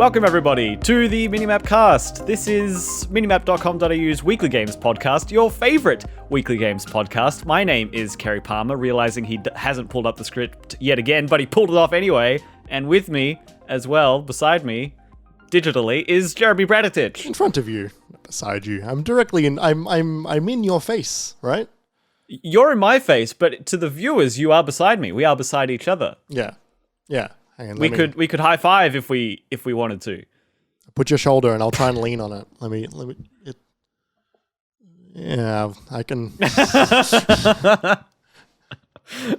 Welcome everybody to the MiniMapCast. This is minimap.com.au's weekly games podcast, your favourite weekly games podcast. My name is Kerry Palmer, realising he hasn't pulled up the script yet again, but he pulled it off anyway. And with me, as well, beside me, digitally, is Jeremy Braditich. In front of you, beside you. I'm directly in. I'm in your face, right? You're in my face, but to the viewers, you are beside me. We are beside each other. Yeah. Hang on, we could high five if we wanted to. Put your shoulder, and I'll try and lean on it. Let me. Yeah, I can.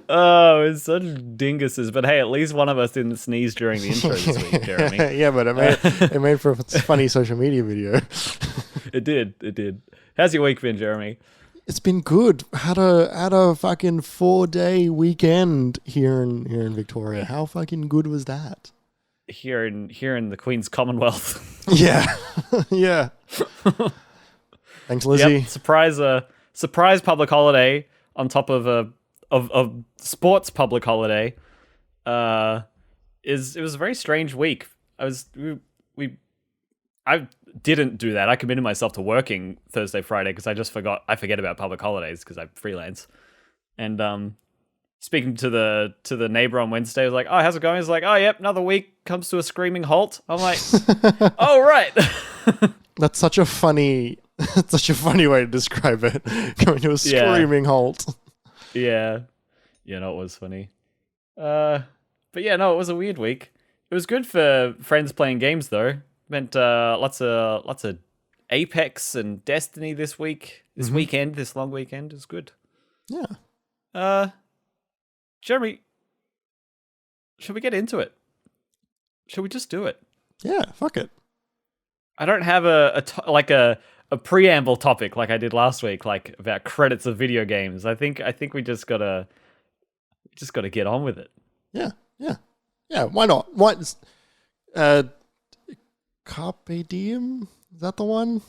Oh, it's such dinguses. But hey, at least one of us didn't sneeze during the intro this week, Jeremy. Yeah, but it made for a funny social media video. It did. How's your week been, Jeremy? It's been good. Had a fucking 4-day weekend here in Victoria. How fucking good was that? Here in the Queen's Commonwealth. Yeah. Yeah. Thanks, Lizzie. Yep, surprise public holiday on top of a sports public holiday. It was a very strange week. I didn't do that. I committed myself to working Thursday, Friday because I forget about public holidays because I freelance. And speaking to the neighbor on Wednesday, I was like, "Oh, how's it going?" He's like, "Oh, yep, another week comes to a screaming halt." I'm like, "Oh, right." That's such a funny way to describe it. Coming to a screaming halt. Yeah, no, it was funny. But yeah, no, it was a weird week. It was good for friends playing games though. Meant lots of Apex and Destiny this week. This weekend, this long weekend is good. Yeah. Jeremy, should we get into it? Should we just do it? Yeah, fuck it. I don't have a preamble topic like I did last week, like about credits of video games. I think we just gotta get on with it. Yeah. Why not? Carpe diem? Is that the one?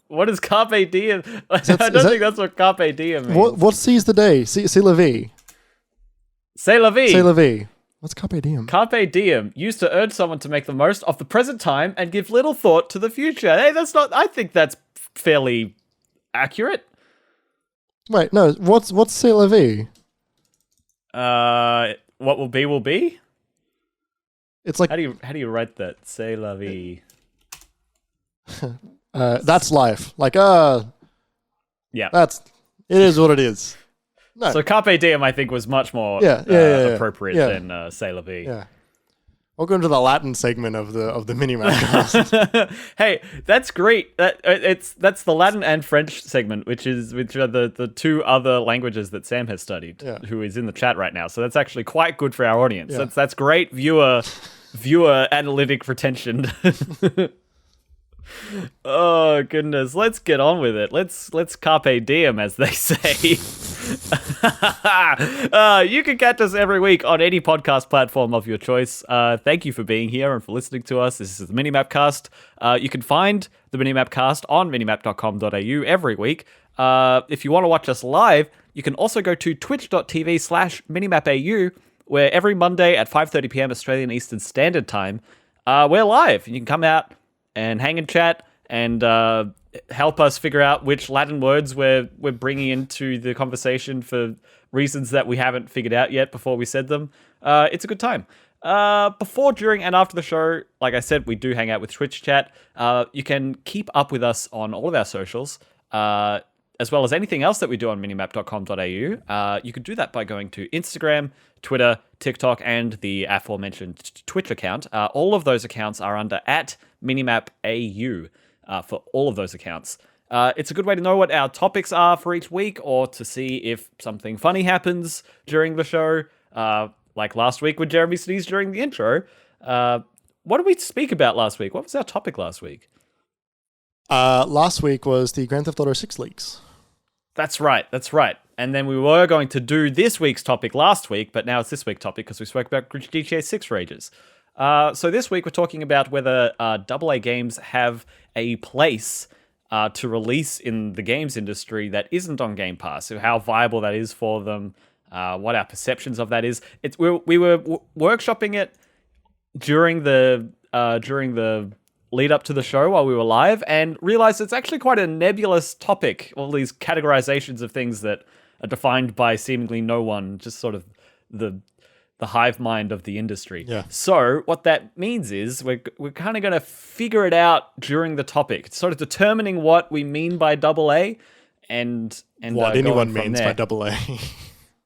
What is carpe diem? I don't think that's what carpe diem means. What seize the day? C'est la vie. C'est la vie. C'est la vie. What's carpe diem? Carpe diem, used to urge someone to make the most of the present time and give little thought to the future. Hey, I think that's fairly accurate. Wait, no, what's c'est la vie? What will be will be? It's like how do you write that? C'est la vie. That's life. Like yeah. It is what it is. No. So carpe diem, I think, was much more appropriate than c'est la vie. Yeah. Welcome to the Latin segment of the MiniMapCast. Hey, that's great. That's the Latin and French segment, which are the two other languages that Sam has studied, who is in the chat right now. So that's actually quite good for our audience. Yeah. That's great viewer analytic retention. Oh goodness, let's get on with it. Let's carpe diem, as they say. You can catch us every week on any podcast platform of your choice. Thank you for being here and for listening to us. This is the MiniMapCast. You can find the MiniMapCast on minimap.com.au every week. If you want to watch us live, you can also go to twitch.tv/minimapau, where every Monday at 5:30 p.m. Australian Eastern Standard Time, we're live. You can come out and hang and chat and help us figure out which Latin words we're bringing into the conversation for reasons that we haven't figured out yet before we said them. It's a good time. Before, during, and after the show, like I said, we do hang out with Twitch chat. You can keep up with us on all of our socials, as well as anything else that we do on minimap.com.au. You can do that by going to Instagram, Twitter, TikTok, and the aforementioned Twitch account. All of those accounts are under @MiniMapAU for all of those accounts. It's a good way to know what our topics are for each week, or to see if something funny happens during the show. Like last week when Jeremy sneezed during the intro. What did we speak about last week? What was our topic last week? Last week was the Grand Theft Auto 6 leaks. That's right. And then we were going to do this week's topic last week, but now it's this week's topic because we spoke about GTA 6 for ages. So this week we're talking about whether AA games have a place to release in the games industry that isn't on Game Pass. So how viable that is for them, what our perceptions of that is. We were workshopping it during the during the lead up to the show while we were live and realized it's actually quite a nebulous topic. All these categorizations of things that are defined by seemingly no one, just sort of the hive mind of the industry. Yeah. So what that means is we're kind of going to figure it out during the topic. It's sort of determining what we mean by double A and what anyone means there. by double A.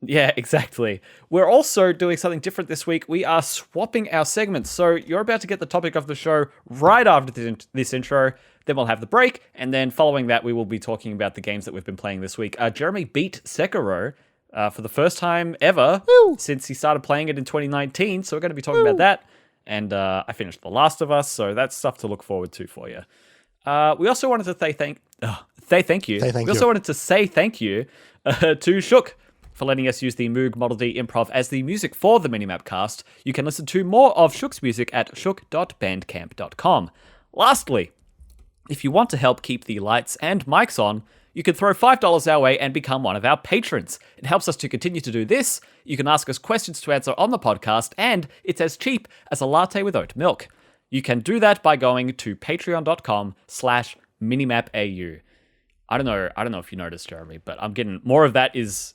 Yeah, exactly. We're also doing something different this week. We are swapping our segments. So you're about to get the topic of the show right after this intro. Then we'll have the break. And then following that, we will be talking about the games that we've been playing this week. Jeremy beat Sekiro for the first time ever since he started playing it in 2019. So we're going to be talking about that. And I finished The Last of Us. So that's stuff to look forward to for you. We also wanted to say thank you. We also wanted to say thank you to Shook for letting us use the Moog Model D Improv as the music for the MiniMapCast. You can listen to more of Shook's music at shook.bandcamp.com. Lastly, if you want to help keep the lights and mics on, you can throw $5 our way and become one of our patrons. It helps us to continue to do this. You can ask us questions to answer on the podcast, and it's as cheap as a latte with oat milk. You can do that by going to patreon.com/minimapau. I don't know if you noticed, Jeremy, but I'm getting more of that is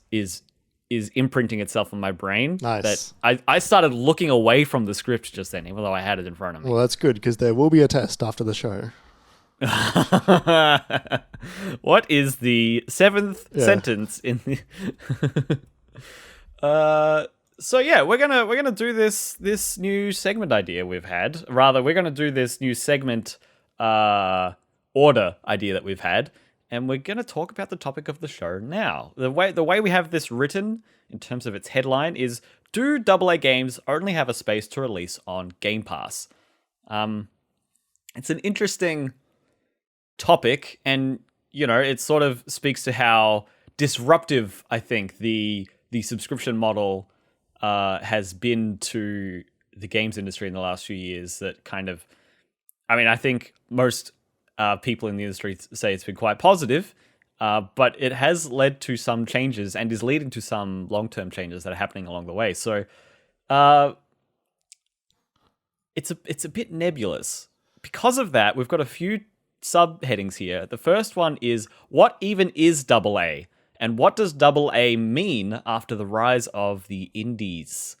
imprinting itself on my brain. Nice. That I started looking away from the script just then, even though I had it in front of me. Well, that's good, because there will be a test after the show. What is the seventh sentence in the... So yeah, we're gonna do this new segment idea we've had. Rather, we're gonna do this new segment order idea that we've had. And we're going to talk about the topic of the show now. The way we have this written, in terms of its headline, is, do AA games only have a space to release on GamePass? It's an interesting topic, and, you know, it sort of speaks to how disruptive, I think, the subscription model has been to the games industry in the last few years. That kind of, I mean, I think most... people in the industry say it's been quite positive, but it has led to some changes and is leading to some long-term changes that are happening along the way. So it's a bit nebulous. Because of that, we've got a few subheadings here. The first one is, what even is AA? And what does AA mean after the rise of the indies?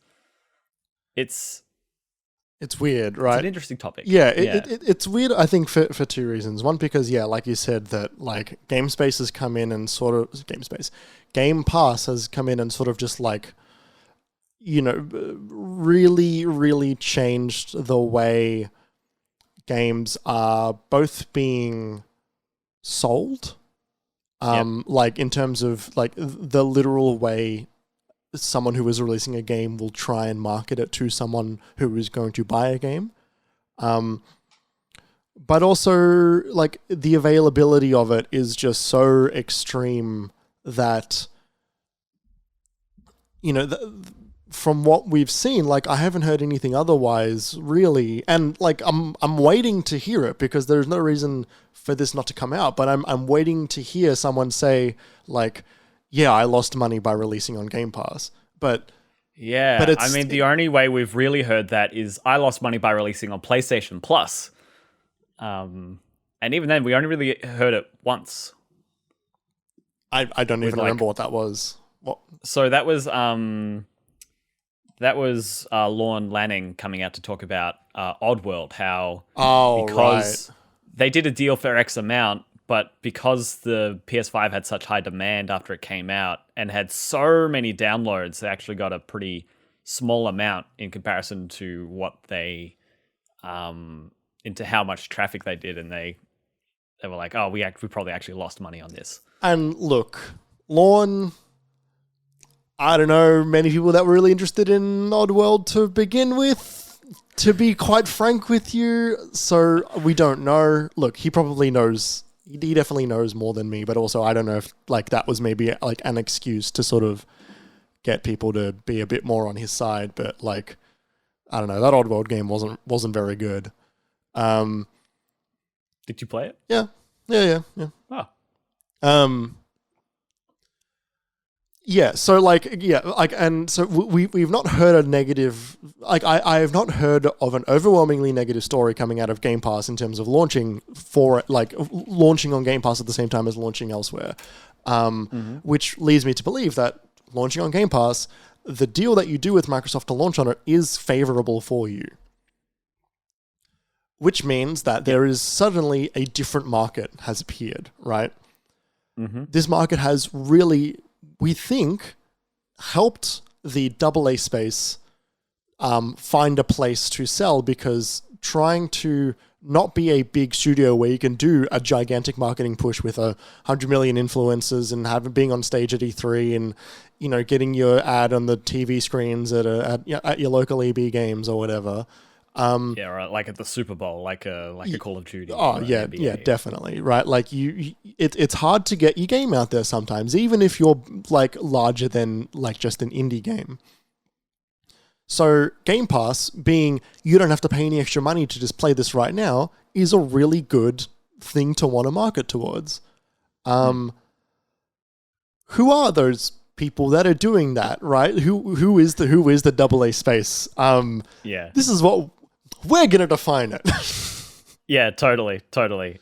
It's weird, right? It's an interesting topic. Yeah, it's weird, I think, for two reasons. One, because, like you said, that like GameSpace has come in and sort of... Game Pass has come in and sort of just like, you know, really, really changed the way games are both being sold, like in terms of like the literal way someone who is releasing a game will try and market it to someone who is going to buy a game. But also, like, the availability of it is just so extreme that, you know, from what we've seen, like, I haven't heard anything otherwise, really. And, like, I'm waiting to hear it, because there's no reason for this not to come out. But I'm waiting to hear someone say, like, yeah, I lost money by releasing on Game Pass. But it's, I mean, the only way we've really heard that is I lost money by releasing on PlayStation Plus. And even then, we only really heard it once. I don't even remember what that was. What? So that was Lorne Lanning coming out to talk about Oddworld, how because they did a deal for X amount, but because the PS5 had such high demand after it came out and had so many downloads, they actually got a pretty small amount in comparison to what they, into how much traffic they did. And they were like, oh, we probably actually lost money on this. And look, Lorne, I don't know many people that were really interested in Oddworld to begin with, to be quite frank with you. So we don't know. Look, he probably knows. He definitely knows more than me, but also I don't know if like that was maybe like an excuse to sort of get people to be a bit more on his side. But like, I don't know, that Oddworld game wasn't very good. Did you play it? Yeah. Oh. Yeah, so and so we've not heard a negative, I have not heard of an overwhelmingly negative story coming out of Game Pass in terms of launching on Game Pass at the same time as launching elsewhere, which leads me to believe that launching on Game Pass, the deal that you do with Microsoft to launch on it is favorable for you, which means that there is suddenly a different market has appeared, right? This market has really, we think, helped the AA space find a place to sell, because trying to not be a big studio where you can do a gigantic marketing push with 100 million influencers and being on stage at E3 and, you know, getting your ad on the TV screens at your local EB games or whatever. Yeah, right. Like at the Super Bowl, like a Call of Duty. Oh yeah, NBA. yeah, definitely. Right, like it's hard to get your game out there sometimes, even if you're like larger than like just an indie game. So Game Pass, being you don't have to pay any extra money to just play this right now, is a really good thing to want to market towards. Who are those people that are doing that? Right? Who is the AA space? Yeah. This is what we're gonna define it. Yeah, totally.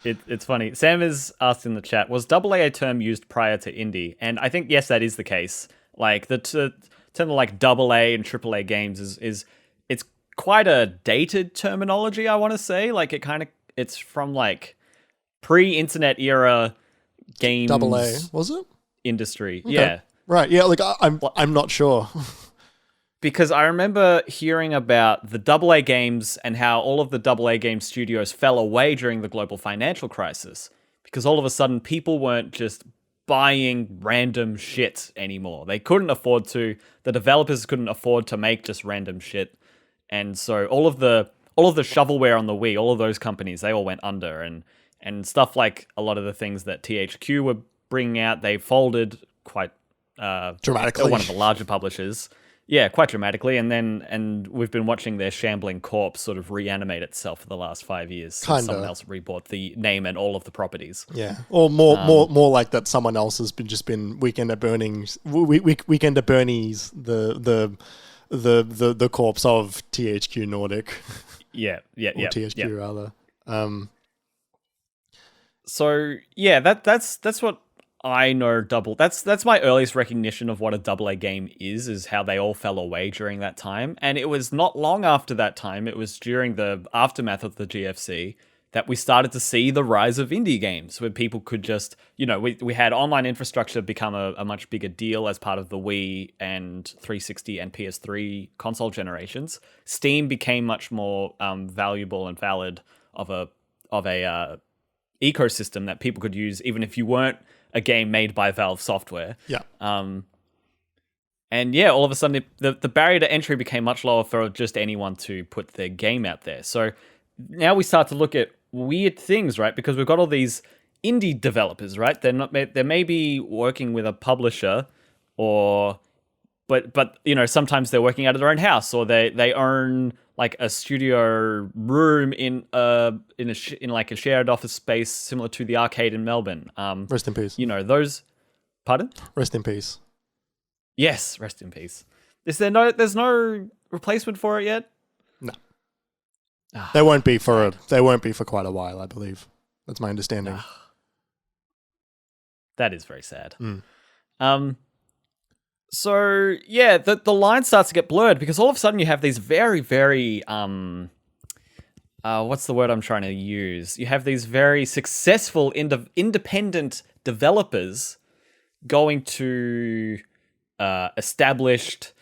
It's funny. Sam is asked in the chat, was AA a term used prior to indie? And I think, yes, that is the case. Like, the term of, like, AA and AAA games is it's quite a dated terminology, I want to say. Like, it's from, like, pre-internet era games... AA, was it? Industry. Okay. Yeah. Right, yeah, like, I'm not sure. Because I remember hearing about the AA games and how all of the AA game studios fell away during the global financial crisis. Because all of a sudden, people weren't just buying random shit anymore. They couldn't afford to. The developers couldn't afford to make just random shit. And so all of the shovelware on the Wii, all of those companies, they all went under. And stuff like a lot of the things that THQ were bringing out, they folded quite... dramatically. One of the larger publishers. Yeah, quite dramatically, and we've been watching their shambling corpse sort of reanimate itself for the last 5 years. Since someone else rebought the name and all of the properties. Yeah, or more like that. Someone else has been Weekend at Bernie's the corpse of THQ Nordic. Yeah, or THQ rather. So yeah, that's what I know. That's my earliest recognition of what a AA game is how they all fell away during that time. And it was not long after that time, it was during the aftermath of the GFC, that we started to see the rise of indie games, where people could just, you know, we had online infrastructure become a much bigger deal as part of the Wii and 360 and PS3 console generations. Steam became much more valuable and valid of a ecosystem that people could use, even if you weren't a game made by Valve software. Yeah. And yeah, all of a sudden the barrier to entry became much lower for just anyone to put their game out there. So now we start to look at weird things, right? Because we've got all these indie developers, right? They may be working with a publisher, but you know, sometimes they're working out of their own house, or they own like a studio room in like a shared office space similar to the arcade in Melbourne. Rest in peace. You know, those... Pardon? Rest in peace. Yes, rest in peace. There's no replacement for it yet? No. There won't be for quite a while, I believe. That's my understanding. That is very sad. So yeah, the line starts to get blurred, because all of a sudden you have these very, very what's the word I'm trying to use? You have these very successful independent developers going to established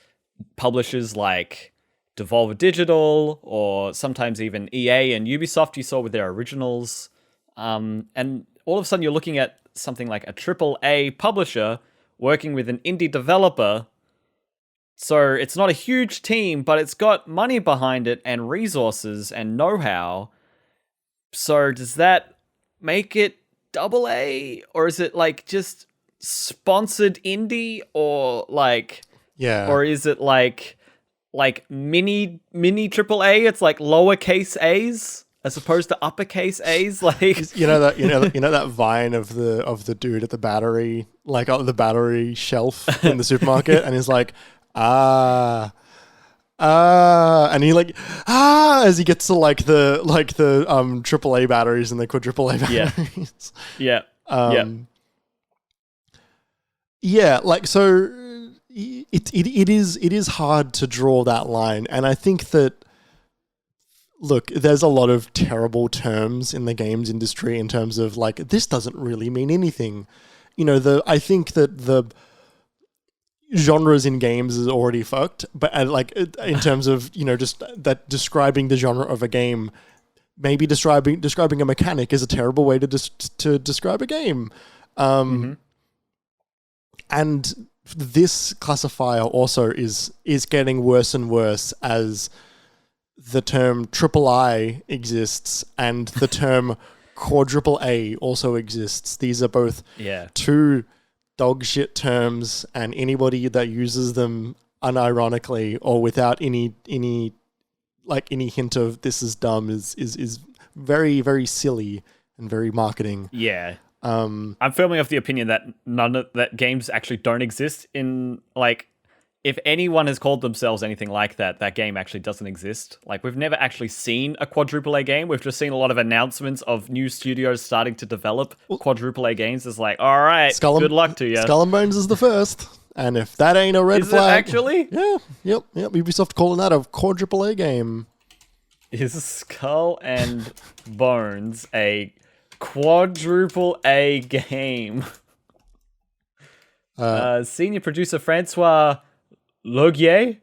publishers like Devolver Digital, or sometimes even EA and Ubisoft, you saw with their originals. And all of a sudden you're looking at something like a AAA publisher working with an indie developer. So it's not a huge team, but it's got money behind it and resources and know-how. So does that make it AA? Or is it like just sponsored indie? Or like... Yeah. Or is it like mini AAA? It's like lowercase A's? as opposed to uppercase A's. Like, that vine of the dude at the battery, like on the battery shelf in the supermarket, and he's like, and he like as he gets to like the AAA batteries and the quadruple A batteries. Yeah. Yeah, like so it is hard to draw that line, and I think that look, there's a lot of terrible terms in the games industry in terms of like this doesn't really mean anything. I think that the genres in games is already fucked, but like in terms of just that describing the genre of a game, maybe describing a mechanic is a terrible way to describe a game. And this classifier also is getting worse and worse as the term triple I exists and the term quadruple A also exists. These are both two dog shit terms, and anybody that uses them unironically or without any hint of this is dumb is very, very silly and very marketing. Yeah. I'm firmly of the opinion that that games actually don't exist in, like, if anyone has called themselves anything like that, that game actually doesn't exist. Like, we've never actually seen a quadruple A game. We've just seen a lot of announcements of new studios starting to develop quadruple A games. It's like, all right, good luck to you. Skull and Bones is the first. And if that ain't a red flag... Is it actually? Yeah, yep. Ubisoft calling that a quadruple A game. Is Skull and Bones a quadruple A game? Senior producer Francois Logier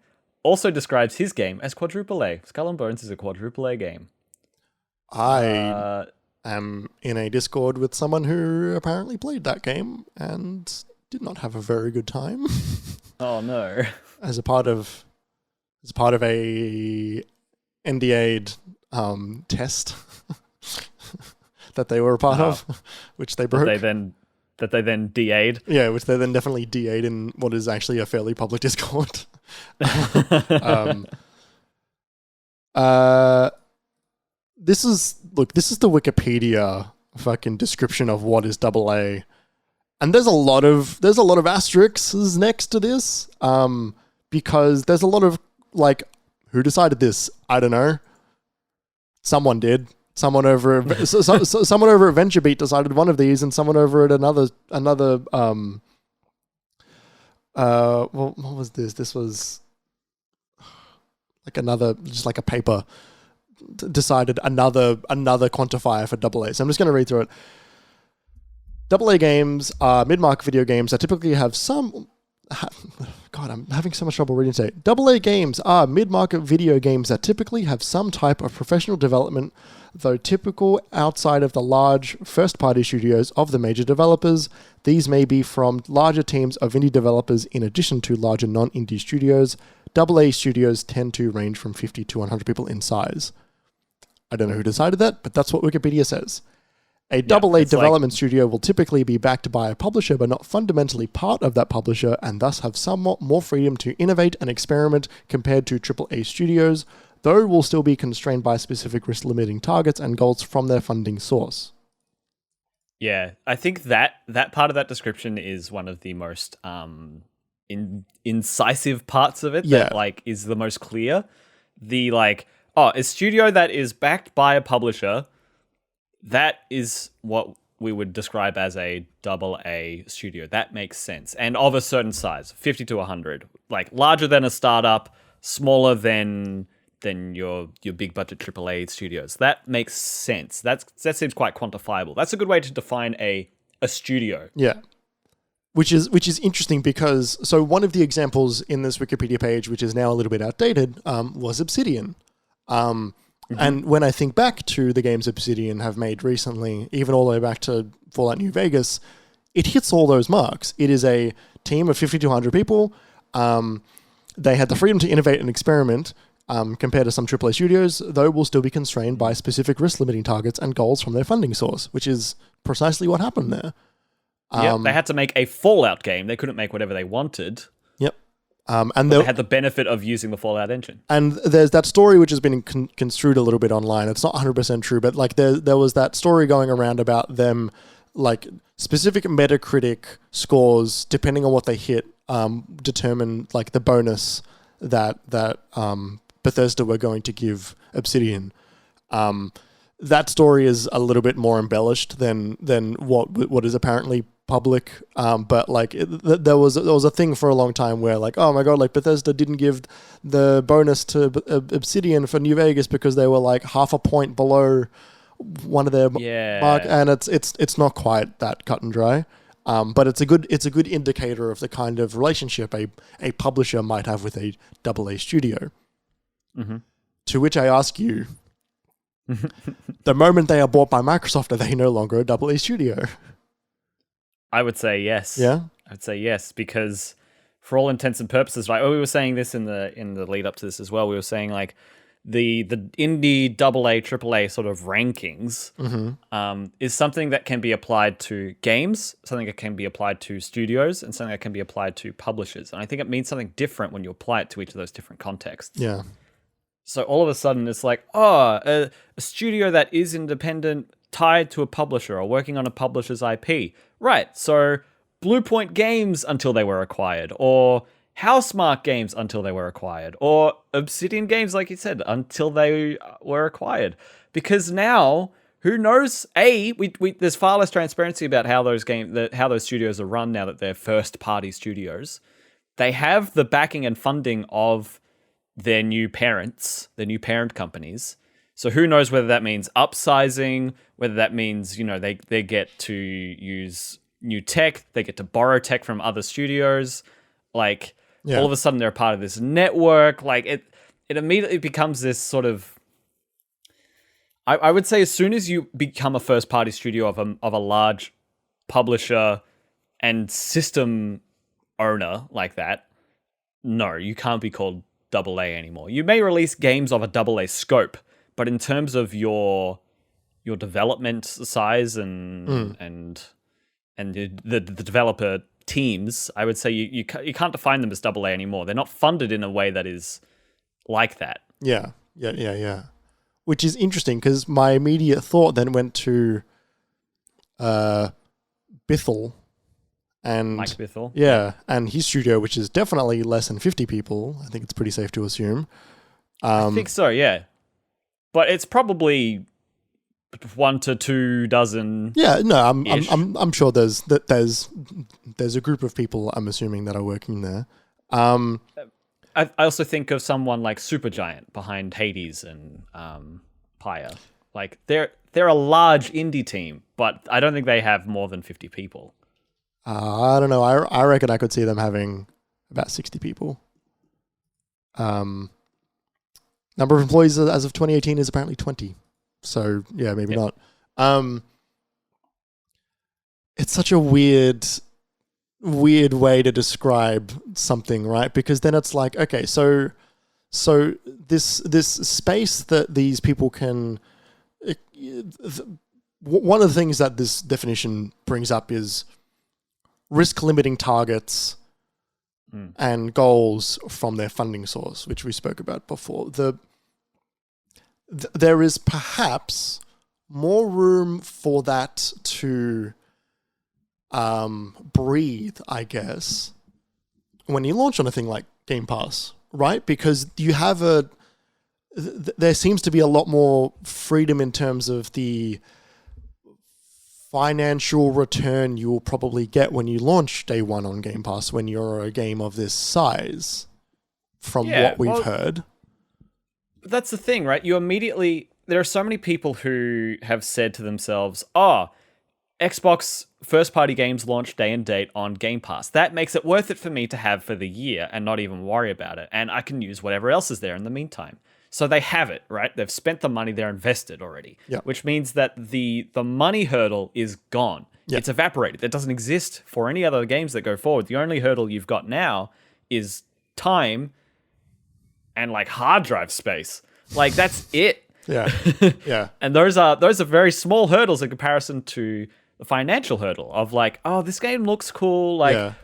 also describes his game as quadruple A. Skull and Bones is a quadruple A game. I am in a Discord with someone who apparently played that game and did not have a very good time. Oh no! As part of a NDA'd test that they were a part of, which they broke. That they then DA'd. Yeah, which they then definitely DA'd in what is actually a fairly public Discord. This is the Wikipedia fucking description of what is double A. And there's a lot of asterisks next to this, because there's a lot of like, who decided this? I don't know. Someone did. Someone over at VentureBeat decided one of these, and someone over at another. Well, what was this? This was like another, just like a paper. Decided another quantifier for double A. So I'm just going to read through it. Double A games are mid-market video games that typically have some... God, I'm having so much trouble reading today. Double A games are mid-market video games that typically have some type of professional development, though typical outside of the large first-party studios of the major developers. These may be from larger teams of indie developers in addition to larger non-indie studios. Double A studios tend to range from 50 to 100 people in size. I don't know who decided that, but that's what Wikipedia says. A double A development studio will typically be backed by a publisher, but not fundamentally part of that publisher, and thus have somewhat more freedom to innovate and experiment compared to AAA studios, though will still be constrained by specific risk-limiting targets and goals from their funding source. Yeah, I think that part of that description is one of the most incisive parts of it. That like is the most clear. The like, a studio that is backed by a publisher. That is what we would describe as a double A studio. That makes sense. And of a certain size, 50 to 100. Like larger than a startup, smaller than your big budget AAA studios. That makes sense. That seems quite quantifiable. That's a good way to define a studio. Yeah. Which is interesting because, so one of the examples in this Wikipedia page, which is now a little bit outdated, was Obsidian. And when I think back to the games Obsidian have made recently, even all the way back to Fallout New Vegas, it hits all those marks. It is a team of 50 to 100 people. They had the freedom to innovate and experiment compared to some AAA studios, though will still be constrained by specific risk-limiting targets and goals from their funding source, which is precisely what happened there. They had to make a Fallout game. They couldn't make whatever they wanted. Yep. And They had the benefit of using the Fallout engine. And there's that story which has been construed a little bit online. It's not 100% true, but like there was that story going around about them, like specific Metacritic scores, depending on what they hit, determine like the bonus that Bethesda were going to give Obsidian. That story is a little bit more embellished than what is apparently public, but like there was a thing for a long time where like, oh my god, like Bethesda didn't give the bonus to Obsidian for New Vegas because they were like half a point below one of their mark, and it's not quite that cut and dry, but it's a good indicator of the kind of relationship a publisher might have with a AA studio. Mm-hmm. To which I ask you, the moment they are bought by Microsoft, are they no longer a AA studio? I would say yes. Yeah, I'd say yes, because for all intents and purposes, like we were saying this in the lead up to this as well. We were saying like the indie AA, AAA sort of rankings is something that can be applied to games, something that can be applied to studios, and something that can be applied to publishers. And I think it means something different when you apply it to each of those different contexts. Yeah. So all of a sudden, it's like, a studio that is independent, tied to a publisher or working on a publisher's IP. Right, so Bluepoint Games until they were acquired, or Housemarque Games until they were acquired, or Obsidian Games, like you said, until they were acquired. Because now, who knows? There's far less transparency about how those studios are run now that they're first-party studios. They have the backing and funding of their new parent companies. So who knows whether that means upsizing, whether that means, they get to use new tech, they get to borrow tech from other studios. Like, all of a sudden they're a part of this network. Like, it immediately becomes this sort of... I would say as soon as you become a first-party studio of a large publisher and system owner like that, no, you can't be called AA anymore. You may release games of a AA scope, but in terms of your development size and the developer teams, I would say you can't define them as AA anymore. They're not funded in a way that is like that. Yeah. Which is interesting because my immediate thought then went to Bithell. And Mike Bithell. Yeah, and his studio, which is definitely less than 50 people. I think it's pretty safe to assume. I think so, yeah. But it's probably 1 to 2 dozen. Yeah, no, I'm sure there's a group of people, I'm assuming, that are working there. I also think of someone like Supergiant behind Hades and Pyre. Like they're a large indie team, but I don't think they have more than 50 people. I don't know. I reckon I could see them having about 60 people. Number of employees as of 2018 is apparently 20. So, yeah, maybe not. It's such a weird way to describe something, right? Because then it's like, okay, so this space that these people can... One of the things that this definition brings up is risk-limiting targets and goals from their funding source, which we spoke about before. There is perhaps more room for that to breathe, I guess, when you launch on a thing like Game Pass, right? Because you have there seems to be a lot more freedom in terms of the financial return you will probably get when you launch day one on Game Pass when you're a game of this size, from what we've heard. That's the thing, right? There are so many people who have said to themselves, Xbox first-party games launch day and date on Game Pass. That makes it worth it for me to have for the year and not even worry about it. And I can use whatever else is there in the meantime. So they have it, right? They've spent the money, they're invested already, which means that the money hurdle is gone. It's evaporated. It doesn't exist for any other games that go forward. The only hurdle you've got now is time and like hard drive space. Like that's it. Yeah. And those are very small hurdles in comparison to the financial hurdle of like, this game looks cool. Like,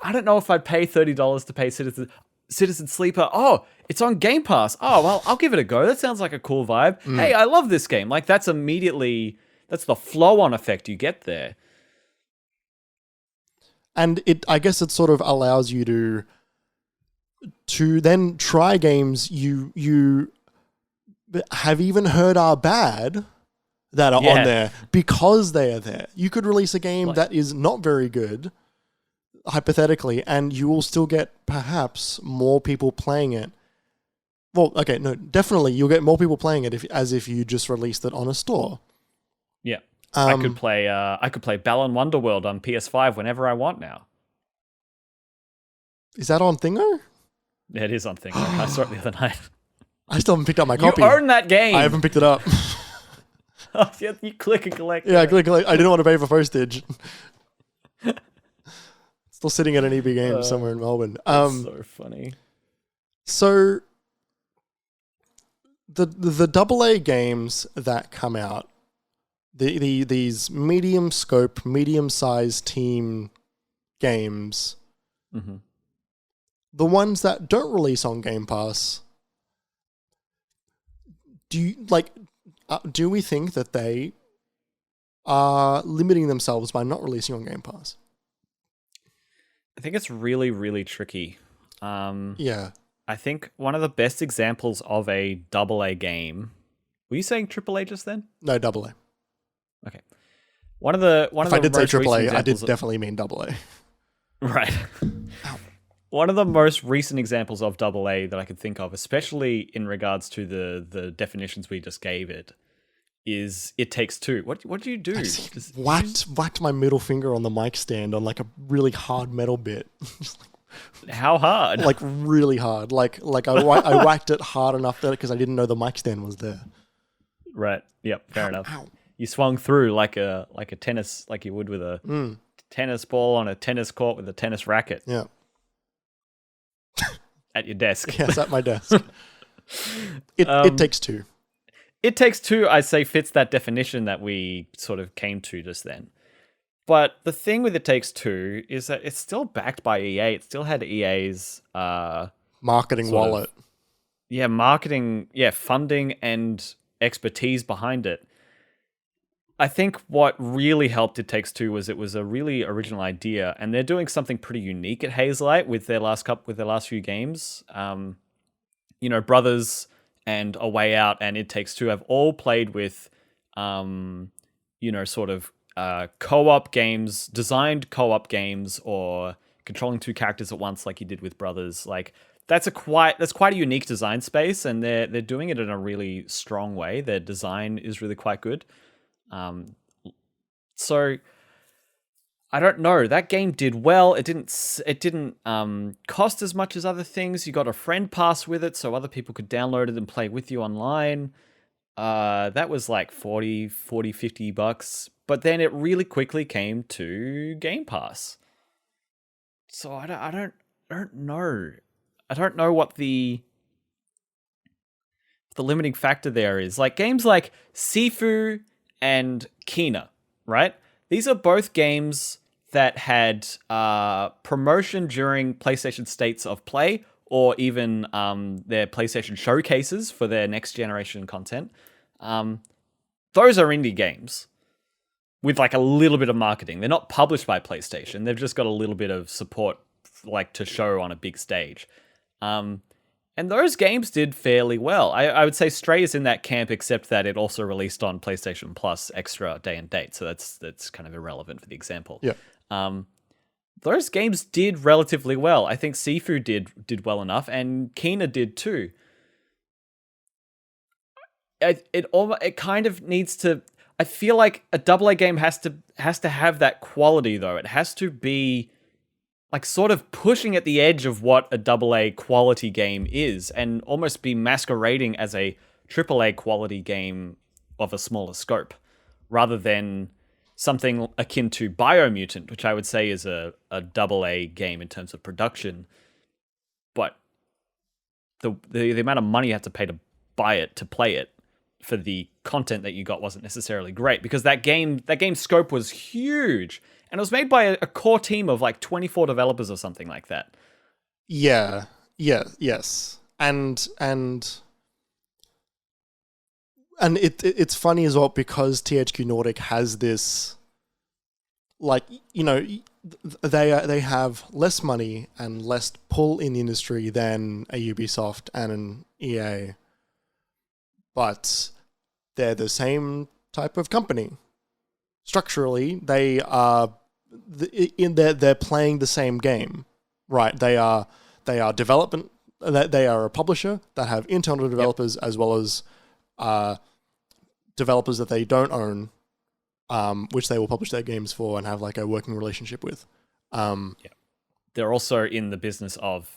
I don't know if I'd pay $30 to pay Citizens. Citizen Sleeper. Oh, it's on Game Pass. Oh, well, I'll give it a go. That sounds like a cool vibe. Hey, I love this game. Like, that's the flow-on effect you get there. And I guess it sort of allows you to then try games you have even heard are bad that are on there because they are there. You could release a game that is not very good, hypothetically, and you will still get perhaps more people playing it. Well, okay, no, definitely you'll get more people playing it as if you just released it on a store. Yeah. I could play Balan Wonderworld on PS5 whenever I want now. Is that on Thingo? Yeah, it is on Thingo. I saw it the other night. I still haven't picked up my copy. You own that game. I haven't picked it up. Oh, yeah, you click and collect. Yeah, I click and collect. I didn't want to pay for postage. Still sitting at an EB game somewhere in Melbourne. That's so funny. So the AA games that come out, these medium scope, medium sized team games, the ones that don't release on Game Pass, do we think that they are limiting themselves by not releasing on Game Pass? I think it's really, really tricky. Yeah. I think one of the best examples of a AA game. Were you saying AAA just then? No, AA. Okay. If I did say AAA, I did definitely mean AA. Right. One of the most recent examples of AA that I could think of, especially in regards to the definitions we just gave it, is It Takes Two. What do you do? Whacked my middle finger on the mic stand on like a really hard metal bit. How hard? Like really hard. Like I whacked it hard enough because I didn't know the mic stand was there. Right. Yep. Fair enough. Ow. You swung through like a tennis, like you would with a tennis ball on a tennis court with a tennis racket. Yeah. At your desk. Yes, at my desk. It Takes Two. It Takes Two, I say, fits that definition that we sort of came to just then. But the thing with It Takes Two is that it's still backed by EA. It still had EA's marketing wallet. Marketing, funding and expertise behind it. I think what really helped It Takes Two was it was a really original idea, and they're doing something pretty unique at Hazelight with their last few games. Brothers and A Way Out and It Takes Two have all played with, co-op games, designed co-op games, or controlling two characters at once, like you did with Brothers. Like that's quite a unique design space, and they're doing it in a really strong way. Their design is really quite good. So I don't know. That game did well. It didn't cost as much as other things. You got a friend pass with it, so other people could download it and play with you online. That was like $50. But then it really quickly came to Game Pass. So I don't know. I don't know what the limiting factor there is. Like games like Sifu and Kena, right? These are both games that had promotion during PlayStation States of Play, or even their PlayStation showcases for their next generation content. Those are indie games with like a little bit of marketing. They're not published by PlayStation. They've just got a little bit of support, like to show on a big stage. And those games did fairly well. I would say Stray is in that camp, except that it also released on PlayStation Plus extra day and date. So that's kind of irrelevant for the example. Yeah. Those games did relatively well. I think Sifu did well enough, and Kena did too. It kind of needs to. I feel like a AA game has to have that quality though. It has to be like sort of pushing at the edge of what a AA quality game is, and almost be masquerading as a AAA quality game of a smaller scope, rather than something akin to Biomutant, which I would say is a AA game in terms of production. But the amount of money you had to pay to buy it, to play it, for the content that you got wasn't necessarily great, because that game's scope was huge. And it was made by a core team of like 24 developers or something like that. Yeah. yes, and it's funny as well because THQ Nordic has this, like, you know, they have less money and less pull in the industry than a Ubisoft and an EA, but they're the same type of company. Structurally, they are they're playing the same game, right? They are development. They are a publisher that have internal developers as well as developers that they don't own, which they will publish their games for and have like a working relationship with. They're also in the business of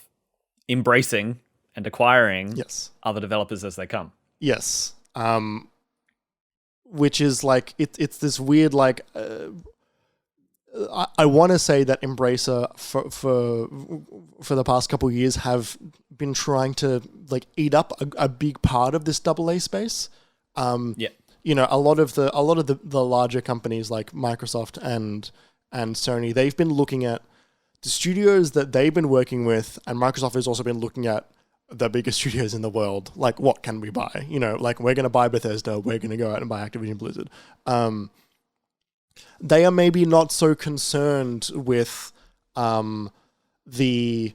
embracing and acquiring other developers as they come. Yes. Which is like, it's this weird, like, I want to say that Embracer for the past couple of years have been trying to like eat up a big part of this AA space. You know, a lot of the larger companies like Microsoft and Sony, they've been looking at the studios that they've been working with, and Microsoft has also been looking at the biggest studios in the world. Like, what can we buy? You know, like, we're going to buy Bethesda, we're going to go out and buy Activision Blizzard. They are maybe not so concerned with the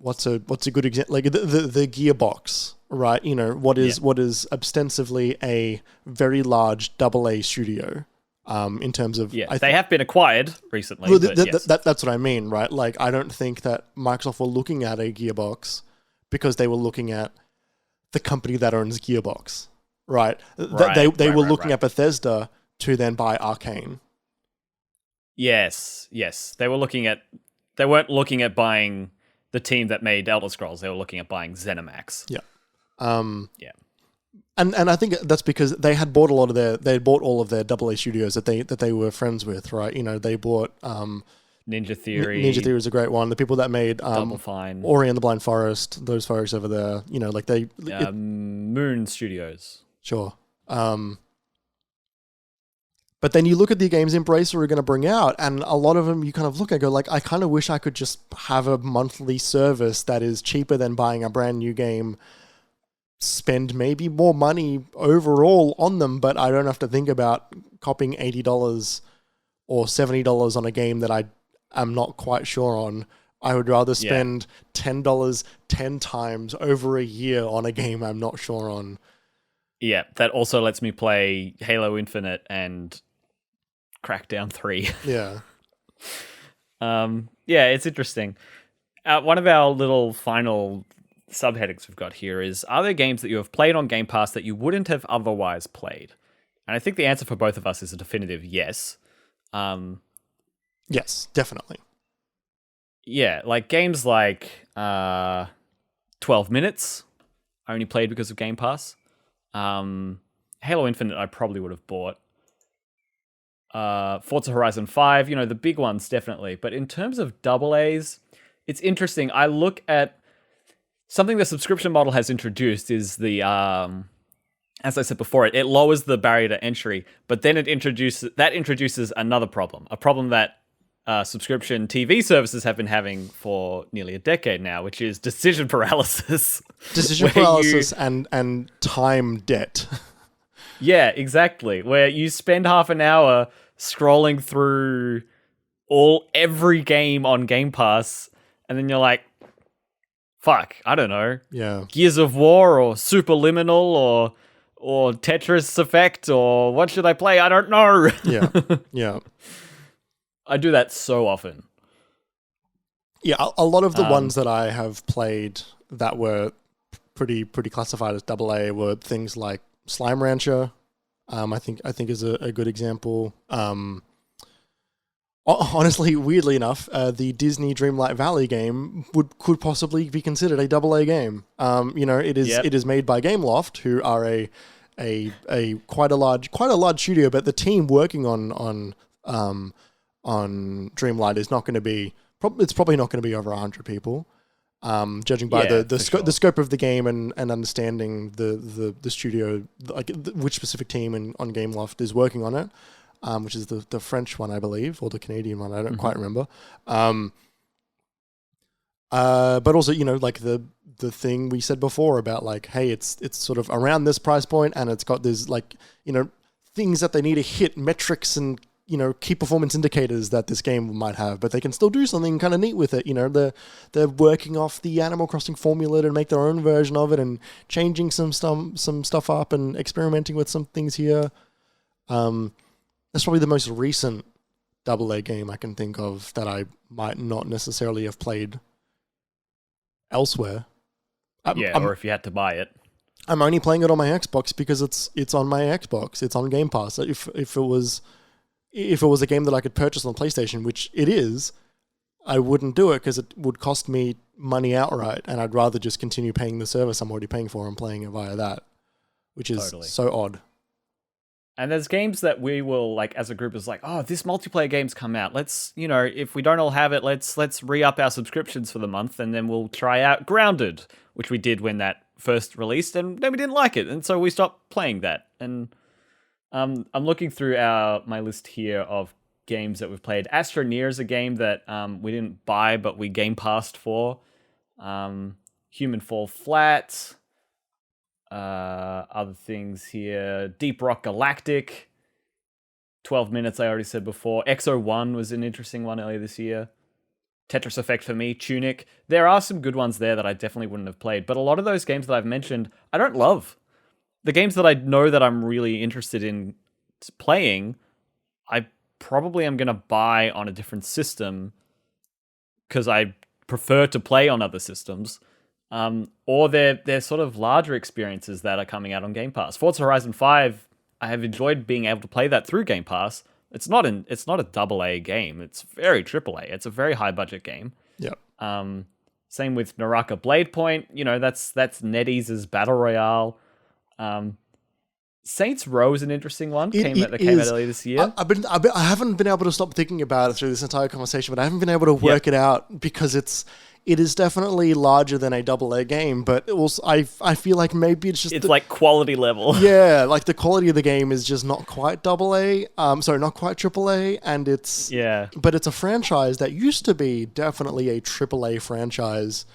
what's a good example, like the Gearbox, right? You know, what is ostensibly a very large AA studio. In terms of... they have been acquired recently. Well, that's what I mean, right? Like, I don't think that Microsoft were looking at a Gearbox because they were looking at the company that owns Gearbox, right? They were looking at Bethesda to then buy Arcane. Yes. They weren't looking at buying the team that made Elder Scrolls. They were looking at buying ZeniMax. Yeah. And I think that's because they had bought all of their AA studios that they were friends with, right? You know, they bought Ninja Theory. Ninja Theory is a great one. The people that made Double Fine, Ori and the Blind Forest, those folks over there, you know, like Moon Studios. Sure. But then you look at the games Embracer are going to bring out, and a lot of them you kind of look at and go like, I kind of wish I could just have a monthly service that is cheaper than buying a brand new game, spend maybe more money overall on them, but I don't have to think about copying $80 or $70 on a game that I am not quite sure on. I would rather spend $10 10 times over a year on a game I'm not sure on. Yeah, that also lets me play Halo Infinite and Crackdown 3. Yeah. It's interesting. One of our little final subheadings we've got here is, are there games that you have played on Game Pass that you wouldn't have otherwise played? And I think the answer for both of us is a definitive yes. Yes, definitely. Yeah, like games like 12 Minutes, I only played because of Game Pass. Halo Infinite I probably would have bought. Forza Horizon 5, you know, the big ones definitely. But in terms of AA's, it's interesting. I look at something the subscription model has introduced is the, as I said before, it lowers the barrier to entry, but then it introduces another problem, a problem that subscription TV services have been having for nearly a decade now, which is decision paralysis. Decision paralysis and time debt. Yeah, exactly. Where you spend half an hour scrolling through every game on Game Pass, and then you're like, fuck, I don't know. Yeah. Gears of War or Superliminal or Tetris Effect or what should I play? I don't know. Yeah. I do that so often. Yeah, a lot of the ones that I have played that were pretty classified as AA were things like Slime Rancher. I think is a good example. Honestly, weirdly enough, the Disney Dreamlight Valley game could possibly be considered a AA game. You know, it is made by Gameloft, who are a quite a large studio, but the team working on Dreamlight is not going to be. It's probably not going to be over 100 people. Judging by the scope of the game and understanding the studio, like which specific team on Gameloft is working on it, which is the French one, I believe, or the Canadian one, I don't quite remember. But also, like the thing we said before about like, hey, it's sort of around this price point, and it's got this like, things that they need to hit, metrics and key performance indicators that this game might have, but they can still do something kind of neat with it. They're working off the Animal Crossing formula to make their own version of it and changing some stuff up and experimenting with some things here. That's probably the most recent AA game I can think of that I might not necessarily have played elsewhere. Or if you had to buy it. I'm only playing it on my Xbox because it's on my Xbox. It's on Game Pass. If it was a game that I could purchase on PlayStation, which it is, I wouldn't do it because it would cost me money outright, and I'd rather just continue paying the service I'm already paying for and playing it via that, which is so odd. And there's games that we will, like, as a group, is like, oh, this multiplayer game's come out. Let's, if we don't all have it, let's re-up our subscriptions for the month, and then we'll try out Grounded, which we did when that first released, and then we didn't like it, and so we stopped playing that. And I'm looking through my list here of games that we've played. Astroneer is a game that we didn't buy, but we Game Passed for. Human Fall Flat. Other things here. Deep Rock Galactic. 12 Minutes, I already said before. XO1 was an interesting one earlier this year. Tetris Effect for me. Tunic. There are some good ones there that I definitely wouldn't have played, but a lot of those games that I've mentioned, I don't love. The games that I know that I'm really interested in playing, I probably am going to buy on a different system because I prefer to play on other systems. Or they're sort of larger experiences that are coming out on Game Pass. Forza Horizon 5, I have enjoyed being able to play that through Game Pass. It's not a AA game. It's very AAA. It's a very high budget game. Yep. Same with Naraka Blade Point. That's NetEase's Battle Royale. Saints Row is an interesting one. Came out earlier this year. I haven't been able to stop thinking about it through this entire conversation, but I haven't been able to work it out because it is definitely larger than a AA game, but it was, I feel like maybe it's just... It's like quality level. Yeah, like the quality of the game is just not quite AA. Not quite AAA, and it's... Yeah. But it's a franchise that used to be definitely a AAA franchise,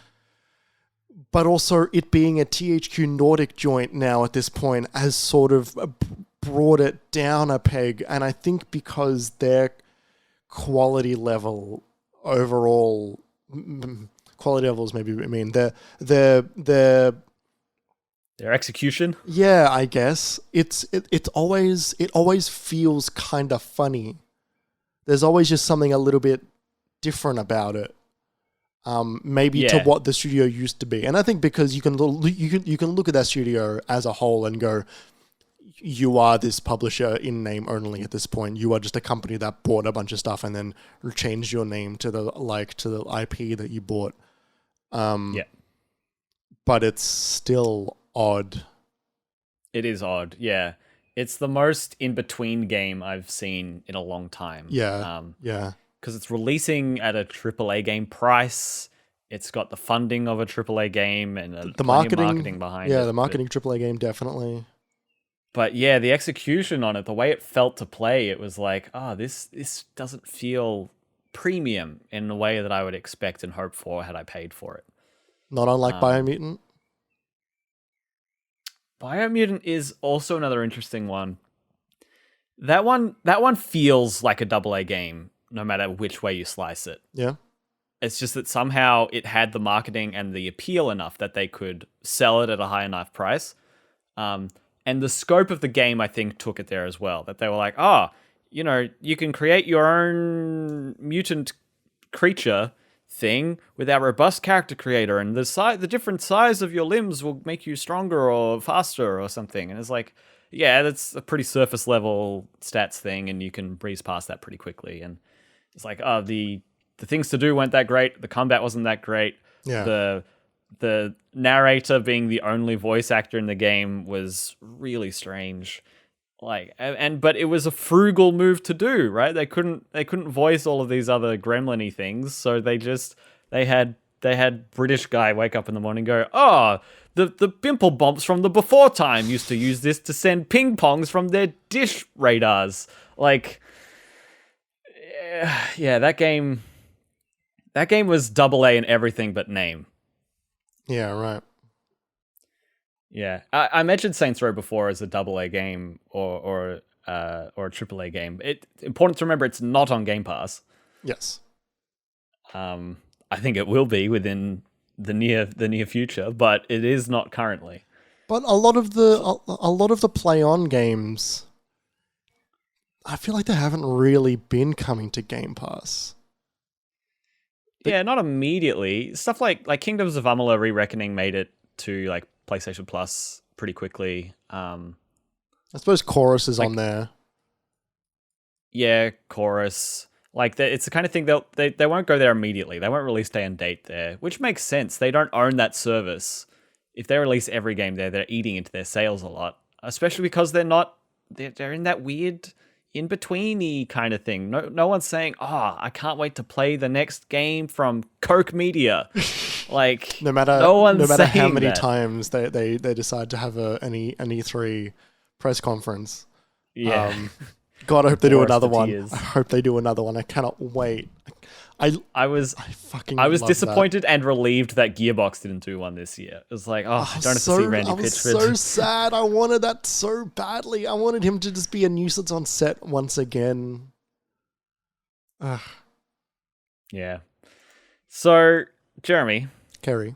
but also it being a THQ Nordic joint now at this point has sort of brought it down a peg, and I think because their quality level overall... Quality levels, maybe. I mean, their execution. Yeah, I guess it always feels kind of funny. There's always just something a little bit different about it. Maybe to what the studio used to be, and I think because you can look at that studio as a whole and go, you are this publisher in name only at this point. You are just a company that bought a bunch of stuff and then changed your name to the IP that you bought. But it's still odd. It is odd, yeah. It's the most in-between game I've seen in a long time. Yeah, because it's releasing at a AAA game price. It's got the funding of a AAA game and the marketing behind it. Yeah, the marketing AAA game, definitely. But yeah, the execution on it, the way it felt to play, it was like, this doesn't feel premium in the way that I would expect and hope for had I paid for it. Not unlike Biomutant. Biomutant is also another interesting one. That one feels like a AA game, no matter which way you slice it. Yeah. It's just that somehow it had the marketing and the appeal enough that they could sell it at a high enough price. And the scope of the game, I think, took it there as well. That they were like, you can create your own mutant creature thing with our robust character creator, and the different size of your limbs will make you stronger or faster or something. And it's like, yeah, that's a pretty surface level stats thing, and you can breeze past that pretty quickly. And it's like, the things to do weren't that great. The combat wasn't that great. Yeah. The narrator being the only voice actor in the game was really strange. But it was a frugal move to do, right? They couldn't voice all of these other gremlin-y things, so they had British guy wake up in the morning and go, the Pimple Bomps from the before time used to use this to send ping pongs from their dish radars. Like, yeah, that game That game was AA in everything but name. Yeah, right. Yeah, I mentioned Saints Row before as a AA game or a AAA game. It's important to remember it's not on Game Pass. Yes. I think it will be within the near future, but it is not currently. But a lot of the Play On games, I feel like they haven't really been coming to Game Pass. Yeah, not immediately. Stuff like Kingdoms of Amalur: Re-Reckoning made it to like PlayStation Plus pretty quickly. I suppose Chorus is on there. Yeah, Chorus. Like it's the kind of thing they won't go there immediately. They won't release day and date there, which makes sense. They don't own that service. If they release every game there, they're eating into their sales a lot, especially because they're in that weird in-betweeny kind of thing. No one's saying, I can't wait to play the next game from Koch Media. Like no matter how many times they decide to have an E3 press conference. Yeah. God, I hope they do another one. I hope they do another one. I cannot wait. I was disappointed and relieved that Gearbox didn't do one this year. It was like, I don't have to see Randy Pitchford. I was so sad. I wanted that so badly. I wanted him to just be a nuisance on set once again. Ugh. Yeah. So, Jeremy. Kerry.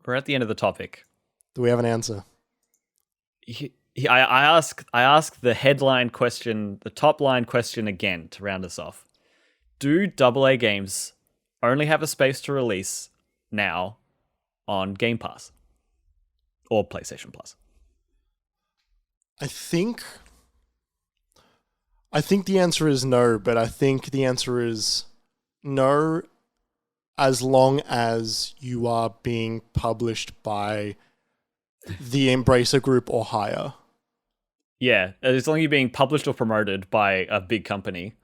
We're at the end of the topic. Do we have an answer? I ask the headline question, the top line question again to round us off. Do AA games only have a space to release now on Game Pass or PlayStation Plus? I think the answer is no, but I think the answer is no as long as you are being published by the Embracer Group or higher. Yeah, as long as you're being published or promoted by a big company.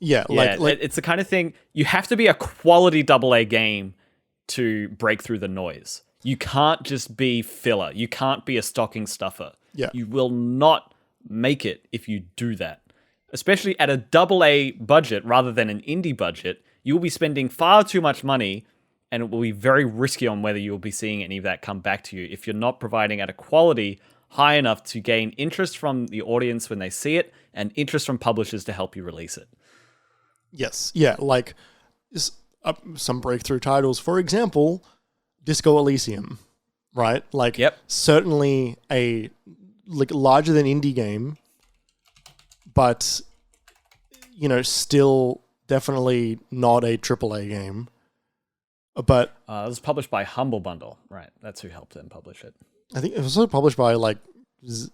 Yeah, like it's the kind of thing, you have to be a quality AA game to break through the noise. You can't just be filler. You can't be a stocking stuffer. Yeah. You will not make it if you do that. Especially at a AA budget rather than an indie budget, you will be spending far too much money and it will be very risky on whether you will be seeing any of that come back to you if you're not providing at a quality high enough to gain interest from the audience when they see it and interest from publishers to help you release it. Yes, yeah, like some breakthrough titles. For example, Disco Elysium, right? Like, certainly a larger than indie game, but still definitely not a AAA game. But it was published by Humble Bundle, right? That's who helped them publish it. I think it was also published by what's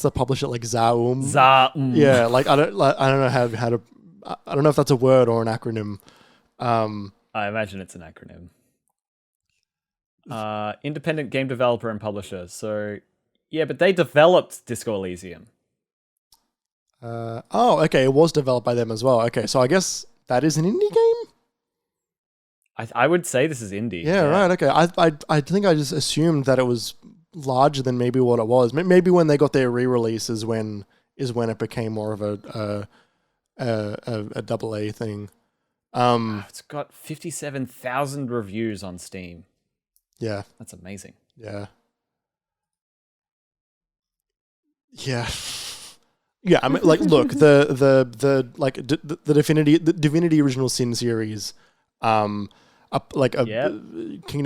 the publisher, like Zaum? Zaum. Yeah, like I don't know how to. I don't know if that's a word or an acronym. I imagine it's an acronym. Independent game developer and publisher. So, yeah, but they developed Disco Elysium. Okay. It was developed by them as well. Okay, so I guess that is an indie game? I would say this is indie. Yeah, right. Okay. I think I just assumed that it was larger than maybe what it was. Maybe when they got their re-release is when it became more of a AA thing. It's got 57,000 reviews on Steam. Yeah, that's amazing. Yeah. I mean, like, look, the Divinity Original Sin series, Kingdom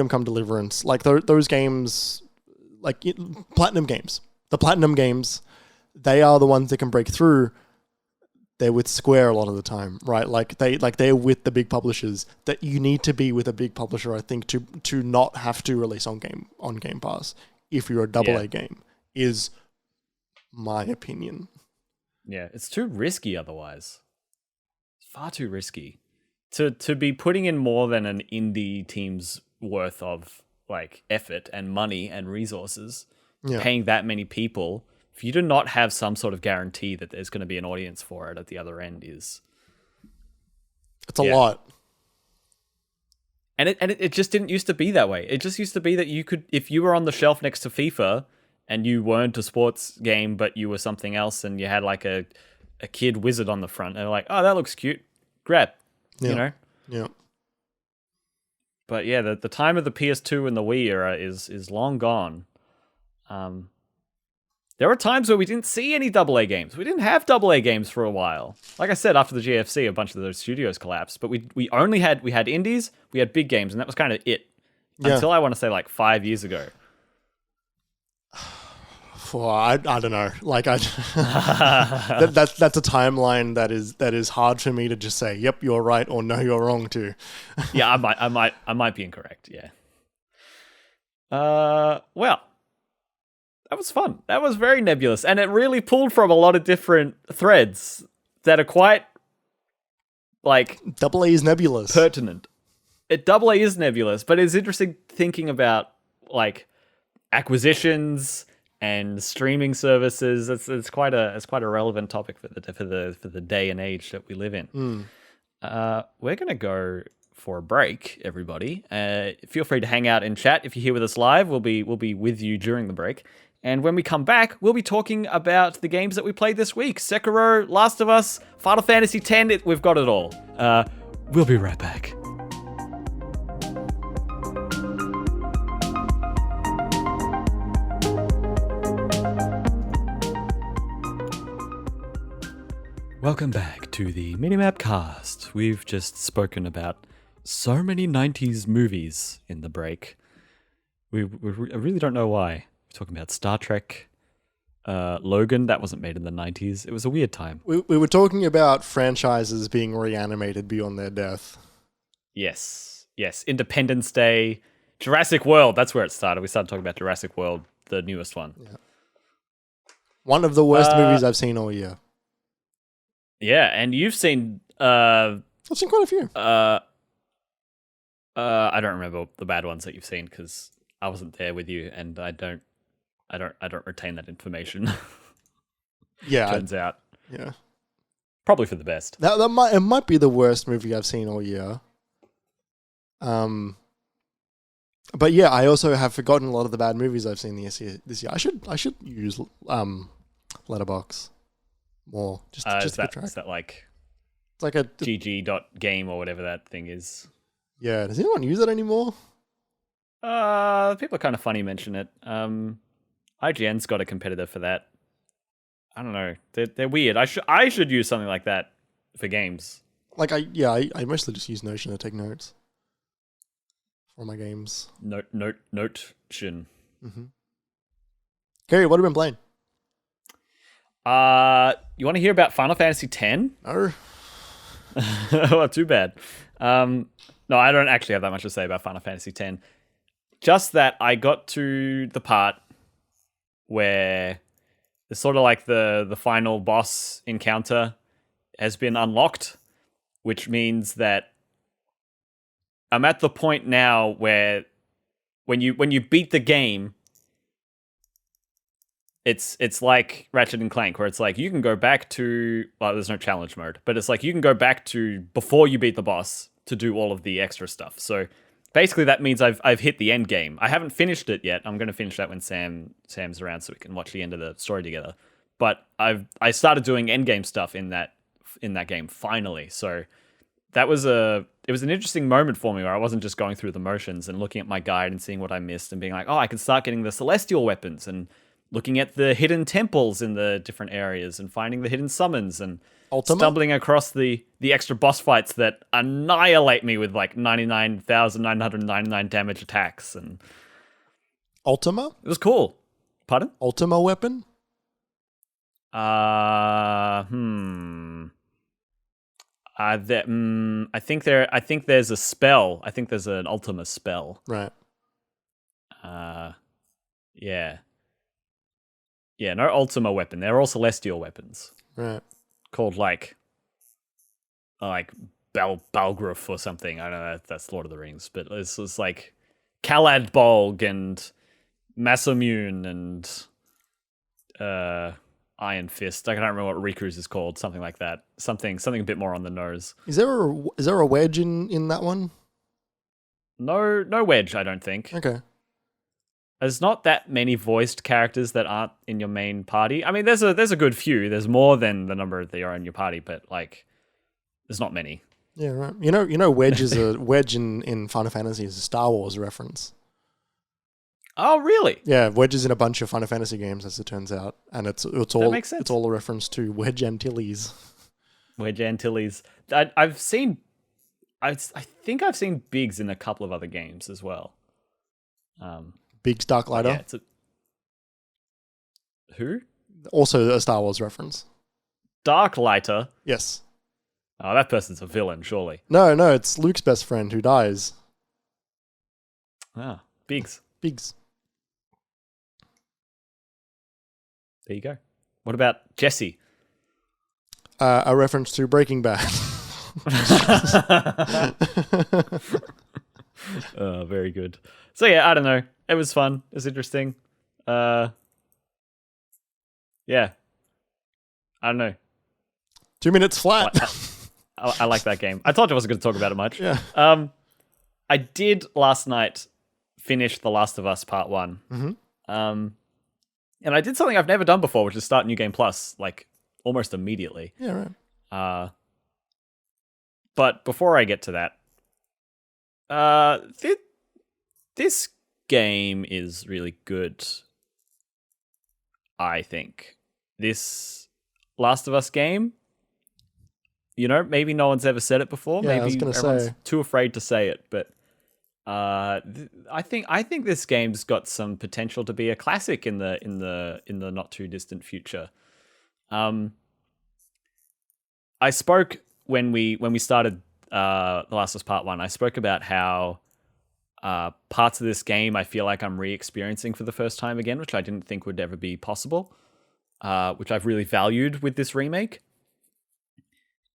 Come Deliverance, like those games, like Platinum games. The Platinum games, they are the ones that can break through. They're with Square a lot of the time, right? They're with the big publishers. That you need to be with a big publisher, I think, to not have to release on Game Pass if you're a AA game, is my opinion. Yeah, it's too risky otherwise. It's far too risky to be putting in more than an indie team's worth of like effort and money and resources, paying that many people. If you do not have some sort of guarantee that there's going to be an audience for it at the other end, it's a lot. And it just didn't used to be that way. It just used to be that you could, if you were on the shelf next to FIFA and you weren't a sports game, but you were something else and you had like a kid wizard on the front and they're like, oh, that looks cute. Grab. Yeah. You know. Yeah. But yeah, the time of the PS2 and the Wii era is long gone. There were times where we didn't see any AA games. We didn't have AA games for a while. Like I said, after the GFC, a bunch of those studios collapsed. But we only had indies, we had big games, and that was kind of it. Yeah. Until I want to say like 5 years ago. Well, I don't know. Like that's a timeline that is hard for me to just say, yep, you're right, or no, you're wrong too. Yeah, I might be incorrect. Yeah. Well, that was fun. That was very nebulous, and it really pulled from a lot of different threads that are quite like AA is nebulous, pertinent. AA is nebulous, but it's interesting thinking about like acquisitions and streaming services. It's quite a relevant topic for the day and age that we live in. We're gonna go for a break, everybody. Feel free to hang out and chat if you're here with us live. We'll be with you during the break. And when we come back, we'll be talking about the games that we played this week: Sekiro, Last of Us, Final Fantasy X. We've got it all. We'll be right back. Welcome back to the MiniMapCast. We've just spoken about so many 90s movies in the break. I really don't know why. We're talking about Star Trek, Logan, that wasn't made in the 90s. It was a weird time. We were talking about franchises being reanimated beyond their death. Yes. Independence Day, Jurassic World, that's where it started. We started talking about Jurassic World, the newest one. Yeah. One of the worst movies I've seen all year. Yeah, and you've seen... I've seen quite a few. I don't remember the bad ones that you've seen because I wasn't there with you, and I don't retain that information. Yeah, turns out. Yeah, probably for the best. It might be the worst movie I've seen all year. But yeah, I also have forgotten a lot of the bad movies I've seen this year. I should use Letterboxd more. Just to keep track. Is that like it's like a gg.game or whatever that thing is? Yeah, does anyone use it anymore? People are kind of funny mention it. IGN's got a competitor for that. I don't know. They're weird. I should use something like that for games. Like I mostly just use Notion to take notes for my games. Notion. Mm-hmm. Kerry, what have you been playing? You want to hear about Final Fantasy X? No. Well, too bad. No, I don't actually have that much to say about Final Fantasy X. Just that I got to the part where it's sort of like the final boss encounter has been unlocked, which means that I'm at the point now where when you beat the game, it's like Ratchet and Clank, where it's like you can go back to, well, there's no challenge mode, but it's like you can go back to before you beat the boss to do all of the extra stuff. So basically that means I've hit the end game. I haven't finished it yet. I'm going to finish that when Sam's around so we can watch the end of the story together. But I started doing end game stuff in that game finally. So it was an interesting moment for me where I wasn't just going through the motions and looking at my guide and seeing what I missed and being like, oh, I can start getting the celestial weapons and looking at the hidden temples in the different areas and finding the hidden summons and stumbling across the extra boss fights that annihilate me with like 99,999 damage attacks. And Ultima? It was cool. Pardon? Ultima weapon? I think there's a spell. I think there's an Ultima spell. Right. Yeah. Yeah, no Ultima weapon. They're all celestial weapons. Right. Called like Balgruuf or something. I don't know, that's Lord of the Rings, but it's like Kalad Bolg and Masamune and Iron Fist. I can't remember what Riku's is called, something like that. Something a bit more on the nose. Is there a wedge in that one? No wedge, I don't think. Okay. There's not that many voiced characters that aren't in your main party. I mean, there's a good few. There's more than the number that are in your party, but like, there's not many. Yeah, right. Wedge is a Wedge in Final Fantasy is a Star Wars reference. Oh, really? Yeah, Wedge is in a bunch of Final Fantasy games, as it turns out, and it's all makes sense. It's all a reference to Wedge Antilles. Wedge Antilles. I've seen. I think I've seen Biggs in a couple of other games as well. Biggs Darklighter. Yeah, who? Also a Star Wars reference. Darklighter. Yes. Oh, that person's a villain, surely. No, it's Luke's best friend who dies. Ah, Biggs. Biggs. There you go. What about Jesse? A reference to Breaking Bad. Very good. So yeah, I don't know. It was fun. It was interesting. Yeah. I don't know. 2 minutes flat. I like that game. I told you I wasn't going to talk about it much. Yeah. I did last night finish The Last of Us Part 1. Mm-hmm. And I did something I've never done before, which is start New Game Plus, like, almost immediately. Yeah, right. But before I get to that, this game is really good, I think. This Last of Us game, maybe no one's ever said it before. Yeah, maybe I was gonna everyone's say. too afraid to say it, but I think this game's got some potential to be a classic in the not too distant future. I spoke when we started The Last of Us Part 1, I spoke about how parts of this game I feel like I'm re-experiencing for the first time again, which I didn't think would ever be possible, which I've really valued with this remake.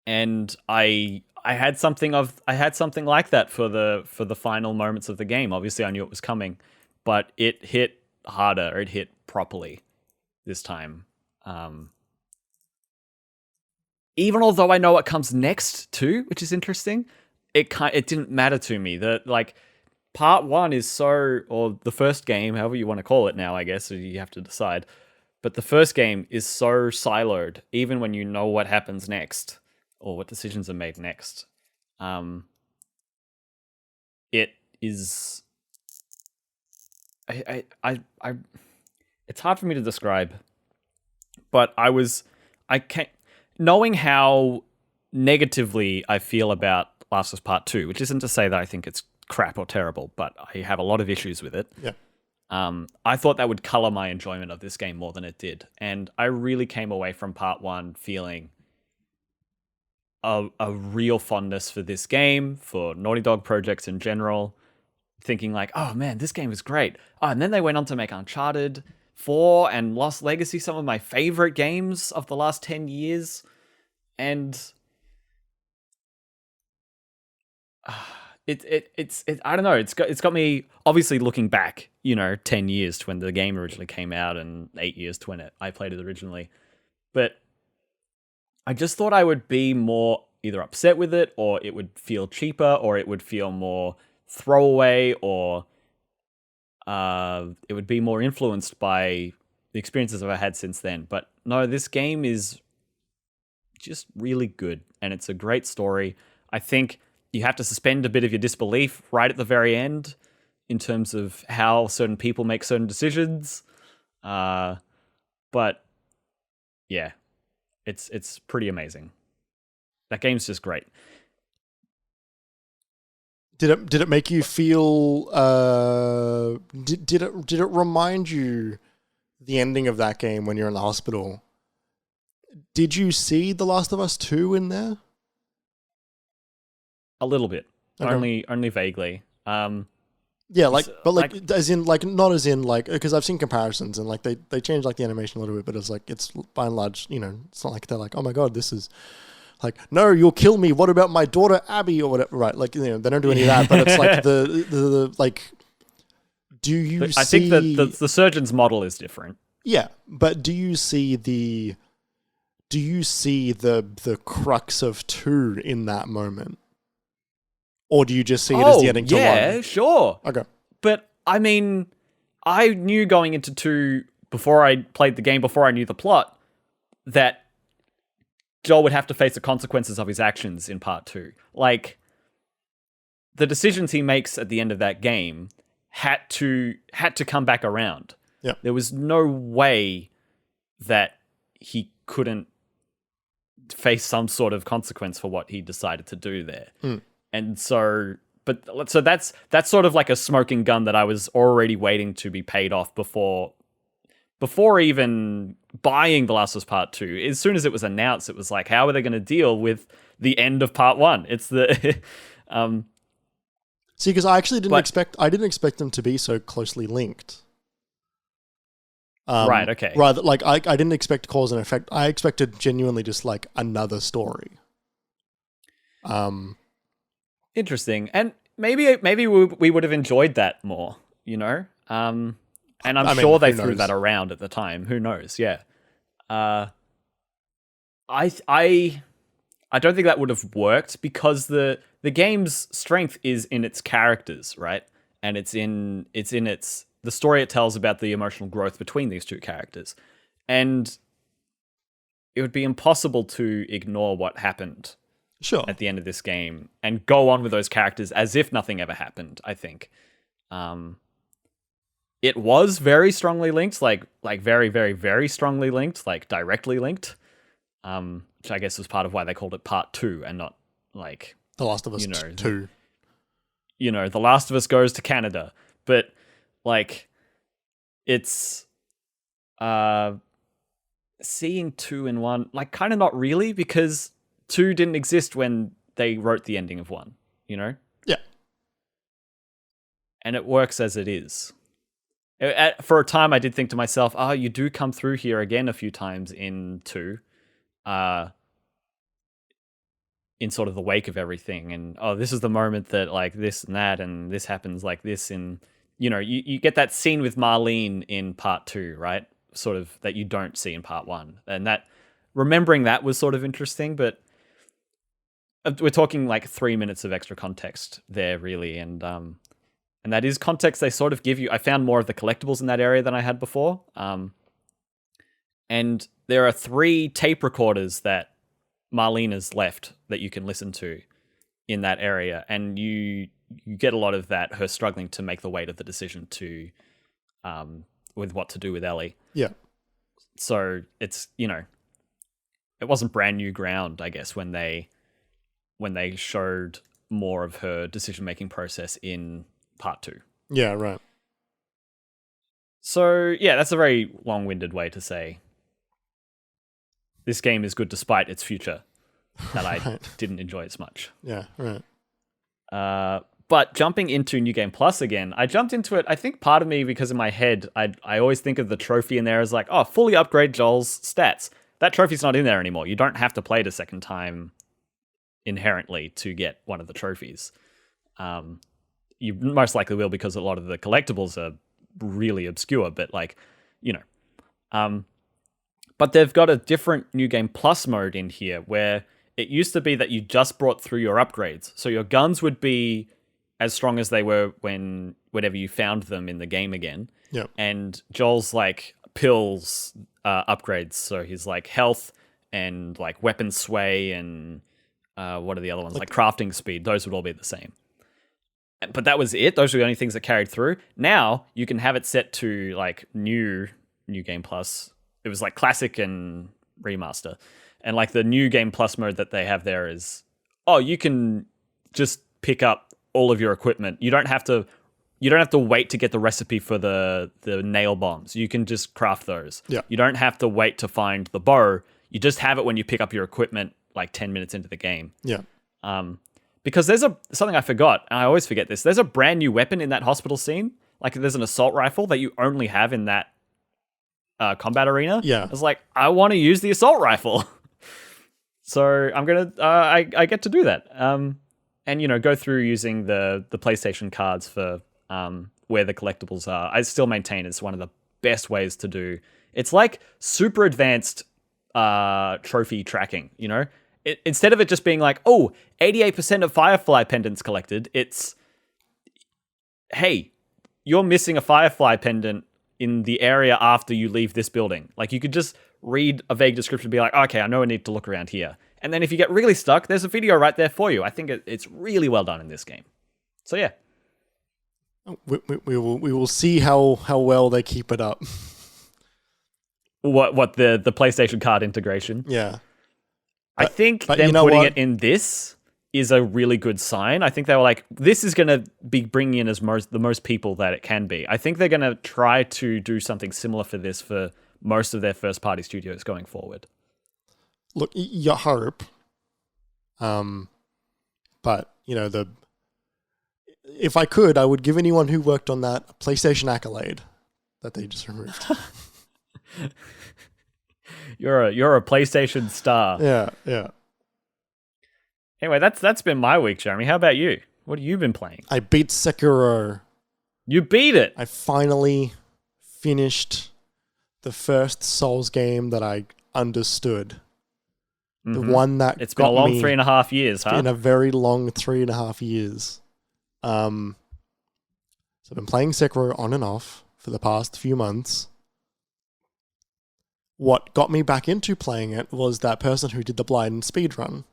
And I had something like that for the final moments of the game. Obviously, I knew it was coming, but it hit harder. It hit properly this time. Even although I know what comes next too, which is interesting, it didn't matter to me. Part 1 is or the first game, however you want to call it now, I guess, so you have to decide. But the first game is so siloed, even when you know what happens next or what decisions are made next. It is. It's hard for me to describe, but I can't. Knowing how negatively I feel about Last of Us Part 2, which isn't to say that I think it's crap or terrible, but I have a lot of issues with it. Yeah. I thought that would color my enjoyment of this game more than it did. And I really came away from Part 1 feeling a real fondness for this game, for Naughty Dog projects in general, thinking like, oh man, this game is great. Oh, and then they went on to make Uncharted 4 and Lost Legacy, some of my favorite games of the last 10 years. And it's I don't know, it's got me obviously looking back, 10 years to when the game originally came out and 8 years to when I played it originally. But I just thought I would be more either upset with it, or it would feel cheaper, or it would feel more throwaway, or it would be more influenced by the experiences I've had since then. But no, this game is just really good, and it's a great story. I think you have to suspend a bit of your disbelief right at the very end in terms of how certain people make certain decisions. But yeah, it's pretty amazing. That game's just great. Did it make you feel? Did it remind you the ending of that game when you're in the hospital? Did you see The Last of Us 2 in there? A little bit, Okay. only vaguely. Yeah, as in not as in because I've seen comparisons and they changed the animation a little bit, but it's by and large, it's not like they're like, oh my god, this is no, you'll kill me. What about my daughter Abby or whatever? Right? They don't do any of that, but it's like the do you see? I think that the surgeon's model is different. Yeah, but do you see the crux of 2 in that moment? Or do you just see it as the ending to 1? Yeah, sure. Okay. But, I mean, I knew going into 2, before I played the game, before I knew the plot, that Joel would have to face the consequences of his actions in part 2. Like, the decisions he makes at the end of that game had to come back around. Yeah. There was no way that he couldn't face some sort of consequence for what he decided to do there. And so that's sort of like a smoking gun that I was already waiting to be paid off before even buying The Last of Us Part 2. As soon as it was announced, it was like, how are they going to deal with the end of Part 1? It's the See, because I actually didn't expect them to be so closely linked. Right, okay. Rather, like, I didn't expect cause and effect. I expected genuinely just, like, another story. Interesting. And maybe we would have enjoyed that more, you know? And I'm sure they threw that around at the time. Who knows? Yeah. I don't think that would have worked because the game's strength is in its characters, right? And it's in the story it tells about the emotional growth between these two characters. And it would be impossible to ignore what happened at the end of this game and go on with those characters as if nothing ever happened, I think. It was very strongly linked, like very, very, very strongly linked, like directly linked, which I guess was part of why they called it Part 2 and not like... The Last of Us 2. You know, The Last of Us goes to Canada. But, like, it's... seeing 2 in 1, like, kind of not really, because 2 didn't exist when they wrote the ending of 1, you know? Yeah. And it works as it is. For a time, I did think to myself, you do come through here again a few times in 2, in sort of the wake of everything. And, this is the moment that, like, this and that, and this happens like this. And, you know, you get that scene with Marlene in Part 2, right? Sort of that you don't see in Part 1. And that, remembering that was sort of interesting, but we're talking like 3 minutes of extra context there, really. And that is context they sort of give you. I found more of the collectibles in that area than I had before. And there are 3 tape recorders that Marlene has left that you can listen to in that area. And you get a lot of that, her struggling to make the weight of the decision to, with what to do with Ellie. Yeah. So it's, you know, it wasn't brand new ground, I guess, when they showed more of her decision-making process in Part 2. Yeah, right. So, yeah, that's a very long-winded way to say this game is good despite its future, that I didn't enjoy as much. Yeah, right. But jumping into New Game Plus again, I jumped into it, I think part of me, because in my head, I always think of the trophy in there as like, fully upgrade Joel's stats. That trophy's not in there anymore. You don't have to play it a second time inherently to get one of the trophies. You most likely will, because a lot of the collectibles are really obscure, but like, you know. But they've got a different New Game Plus mode in here where it used to be that you just brought through your upgrades. So your guns would be as strong as they were whenever you found them in the game again. Yeah. And Joel's like pills upgrades. So he's like health and like weapon sway and what are the other ones? Like crafting speed. Those would all be the same. But that was it. Those were the only things that carried through. Now you can have it set to like New Game Plus. It was like classic and remaster. And like the New Game Plus mode that they have there is, you can just pick up all of your equipment. You don't have to wait to get the recipe for the nail bombs. You can just craft those. Yeah. You don't have to wait to find the bow. You just have it when you pick up your equipment like 10 minutes into the game. Yeah. Because there's something I forgot, and I always forget this. There's a brand new weapon in that hospital scene. Like there's an assault rifle that you only have in that combat arena. Yeah. I was like, I want to use the assault rifle. So I'm going to, I get to do that. And, you know, go through using the PlayStation cards for where the collectibles are. I still maintain it's one of the best ways to do. It's like super advanced trophy tracking, you know? Instead of it just being like, 88% of Firefly pendants collected, it's, hey, you're missing a Firefly pendant in the area after you leave this building. Like, you could just read a vague description and be like, okay, I know I need to look around here. And then if you get really stuck, there's a video right there for you. I think it's really well done in this game. So yeah. We will see how well they keep it up. What the PlayStation card integration? Yeah. I think them putting it in this is a really good sign. I think they were like, this is going to be bringing in the most people that it can be. I think they're going to try to do something similar for this for most of their first-party studios going forward. Look, you hope. But, if I could, I would give anyone who worked on that a PlayStation accolade that they just removed. You're a PlayStation star. Yeah. Anyway, that's been my week, Jeremy. How about you? What have you been playing? I beat Sekiro. You beat it. I finally finished the first Souls game that I understood. The one that it's been a long 3.5 years, huh? It's been a very long 3.5 years. So I've been playing Sekiro on and off for the past few months. What got me back into playing it was that person who did the blind speedrun.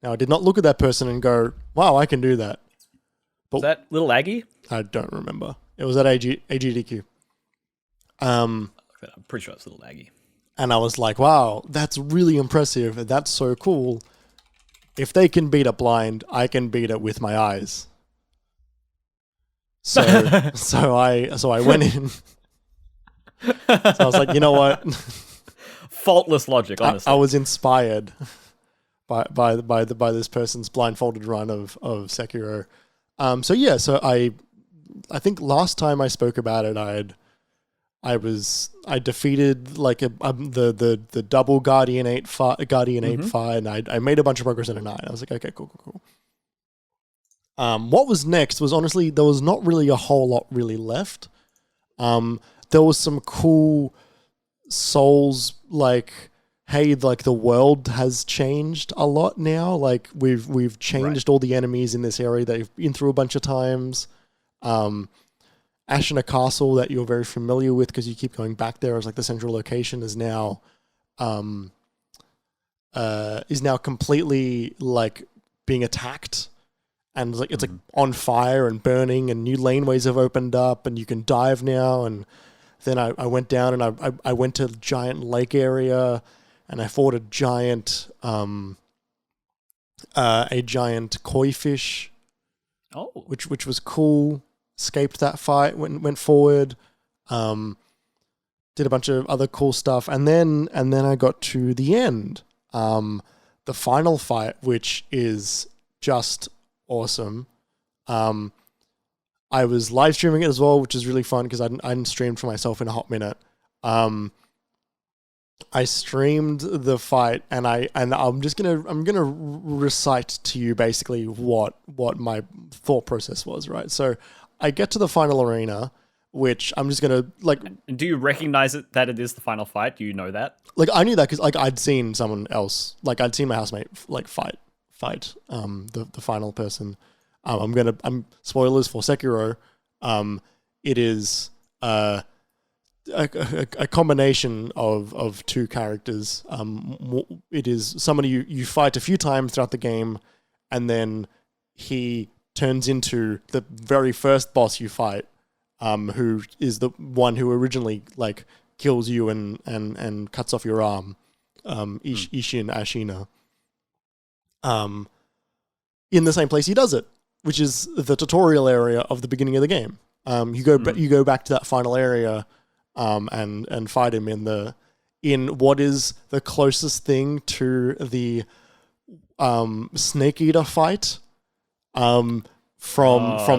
Now, I did not look at that person and go, wow, I can do that. But was that Little Aggie? I don't remember. It was at AGDQ. I'm pretty sure it's Little Aggie. And I was like, wow, that's really impressive. And that's so cool. If they can beat it blind, I can beat it with my eyes. So I went in. So I was like, you know what? Faultless logic, honestly. I was inspired by this person's blindfolded run of Sekiro. So I think last time I spoke about it, I defeated like the double Guardian 8 fight, and I made a bunch of progress in a 9. I was like, okay, cool. What was next was honestly there was not really a whole lot really left. There was some cool Souls like, hey, like the world has changed a lot now. Like we've changed all the enemies in this area that you've been through a bunch of times. Ashina Castle that you're very familiar with because you keep going back there as like the central location is now completely like being attacked. And it's like on fire and burning, and new laneways have opened up, and you can dive now. And then I went down and I went to the giant lake area, and I fought a giant koi fish, which was cool. Escaped that fight, went forward, did a bunch of other cool stuff, and then I got to the end, the final fight, which is just awesome. I was live streaming it as well, which is really fun because I hadn't streamed for myself in a hot minute. I streamed the fight, and I'm gonna recite to you basically what my thought process was. Right, so I get to the final arena, which I'm just gonna like. Do you recognize that it is the final fight? Do you know that? Like I knew that because like I'd seen someone else, like I'd seen my housemate like fight the final person. I'm spoilers for Sekiro. It is a combination of two characters. It is somebody you fight a few times throughout the game, and then he turns into the very first boss you fight, who is the one who originally like kills you and cuts off your arm. Ishin Ashina. In the same place he does it, which is the tutorial area of the beginning of the game. You go back to that final area, and fight him in what is the closest thing to the Snake Eater fight. From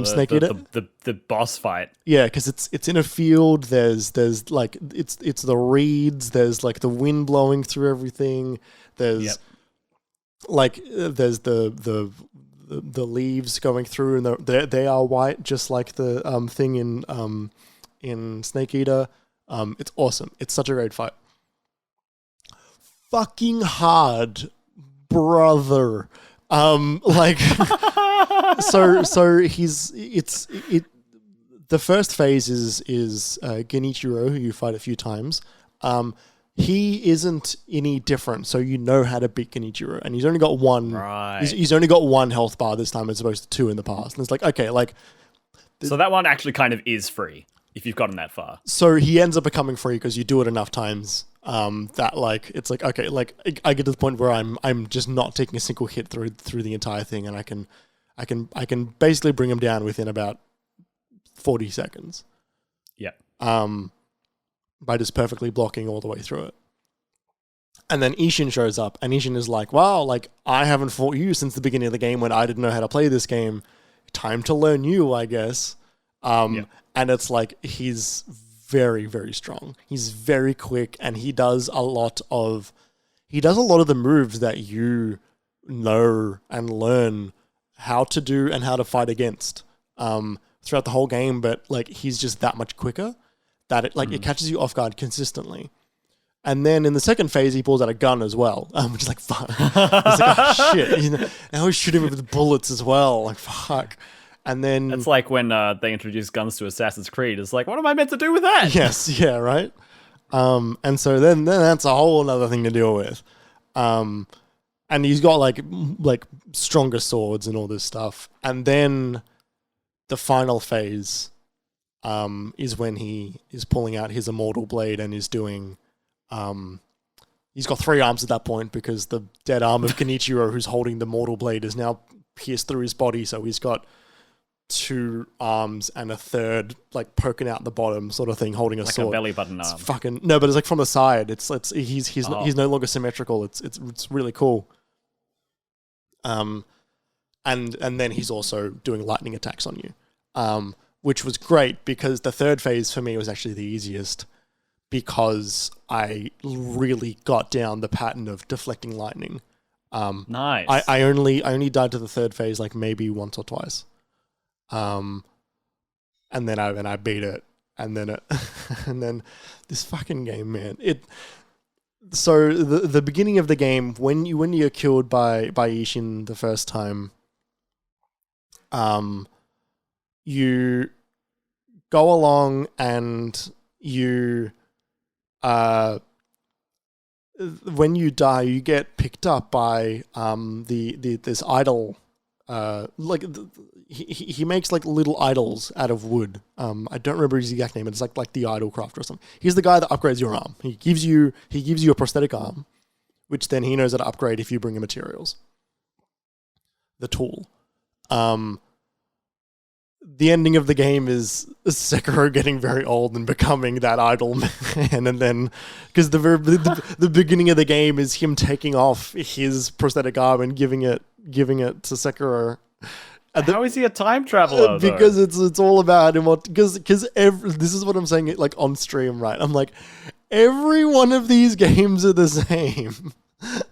Snake Eater, the boss fight. Yeah, because it's in a field. There's like it's the reeds. There's like the wind blowing through everything. There's like there's the leaves going through, and they are white, just like the thing in Snake Eater. It's awesome. It's such a great fight. Fucking hard, brother. Like so the first phase is Genichiro, who you fight a few times. he isn't any different, so you know how to beat Kenichiro, and he's only got one. Right. He's only got one health bar this time, as opposed to two in the past. And it's like, okay, like. So that one actually kind of is free if you've gotten that far. So he ends up becoming free because you do it enough times. That like it's like, okay, like I get to the point where I'm just not taking a single hit through the entire thing, and I can basically bring him down within about 40 seconds. Yeah. By just perfectly blocking all the way through it. And then Ishin shows up, and Ishin is like, wow, like, I haven't fought you since the beginning of the game when I didn't know how to play this game. Time to learn you, I guess. And it's like, he's very, very strong. He's very quick, and he does a lot of the moves that you know and learn how to do and how to fight against throughout the whole game, but like, he's just that much quicker that it catches you off guard consistently. And then in the second phase, he pulls out a gun as well, which is like, fuck. It's like, oh shit. Now he's shooting with bullets as well. Like, fuck. And then... It's like when they introduce guns to Assassin's Creed. It's like, what am I meant to do with that? Yes, yeah, right? And so then that's a whole other thing to deal with. And he's got like stronger swords and all this stuff. And then the final phase is when he is pulling out his immortal blade and is doing... he's got 3 arms at that point because the dead arm of Kenichiro, who's holding the mortal blade, is now pierced through his body. So he's got 2 arms and a third, like, poking out the bottom, sort of thing, holding a sword. Like a belly button arm. It's fucking no, but it's like from the side. He's no longer symmetrical. It's really cool. And then he's also doing lightning attacks on you, which was great because the third phase for me was actually the easiest. Because I really got down the pattern of deflecting lightning. Nice. I only died to the third phase like maybe once or twice. And then I beat it. And then this fucking game, man. So the beginning of the game, when you're killed by Ishin the first time, you go along and you when you die, you get picked up by this idol. He makes like little idols out of wood. I don't remember his exact name. It's like the idol crafter or something. He's the guy that upgrades your arm. He gives you a prosthetic arm, which then he knows how to upgrade if you bring him materials. The tool. The ending of the game is Sekiro getting very old and becoming that idol man, and then because the beginning of the game is him taking off his prosthetic arm and giving it to Sekiro. How is he a time traveler? Because it's all about him. Because this is what I'm saying, like on stream, right? I'm like, every one of these games are the same.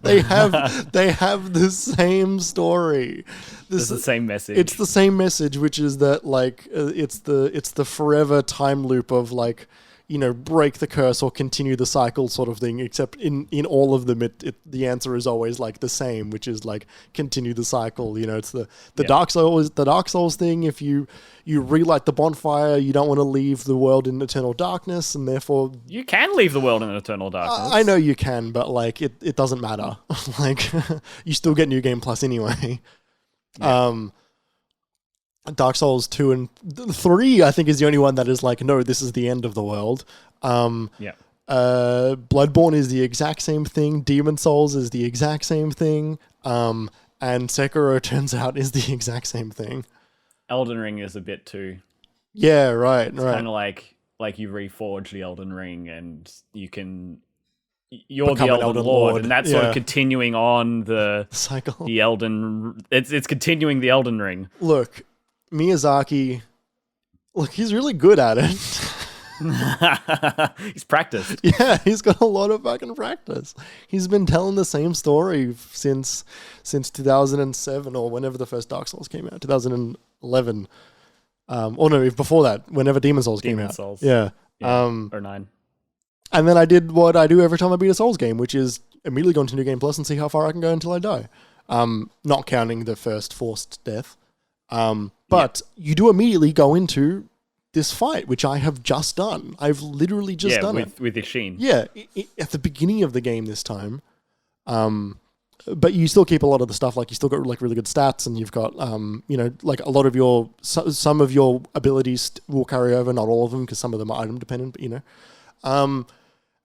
They have the same story. It's the same message. It's the same message, which is that like it's the forever time loop of like, break the curse or continue the cycle sort of thing. Except in all of them, the answer is always like the same, which is like continue the cycle. It's the Dark Souls thing. If you relight the bonfire, you don't want to leave the world in eternal darkness, and therefore you can leave the world in eternal darkness. I know you can, but like it doesn't matter. Like you still get New Game Plus anyway. Yeah. Dark Souls 2 and 3, I think, is the only one that is like, no, this is the end of the world. Bloodborne is the exact same thing. Demon Souls is the exact same thing. And Sekiro, turns out, is the exact same thing. Elden Ring is a bit too... Yeah, right. It's kind of like you reforge the Elden Ring and you can... You're the Elden Lord, and that's sort of continuing on the cycle. The Elden... It's continuing the Elden Ring. Look... Miyazaki, he's really good at it. He's practiced. Yeah, he's got a lot of fucking practice. He's been telling the same story since 2007 or whenever the first Dark Souls came out, 2011. Or no, before that, whenever Demon Souls came out. Souls. Yeah. Or 9. And then I did what I do every time I beat a Souls game, which is immediately go into New Game Plus and see how far I can go until I die. Not counting the first forced death. But you do immediately go into this fight, which I have just done. I've literally just done it. With Ishin. Yeah, at the beginning of the game this time. But you still keep a lot of the stuff, like you still got like really good stats, and you've got like a lot of your some of your abilities will carry over, not all of them, because some of them are item dependent. But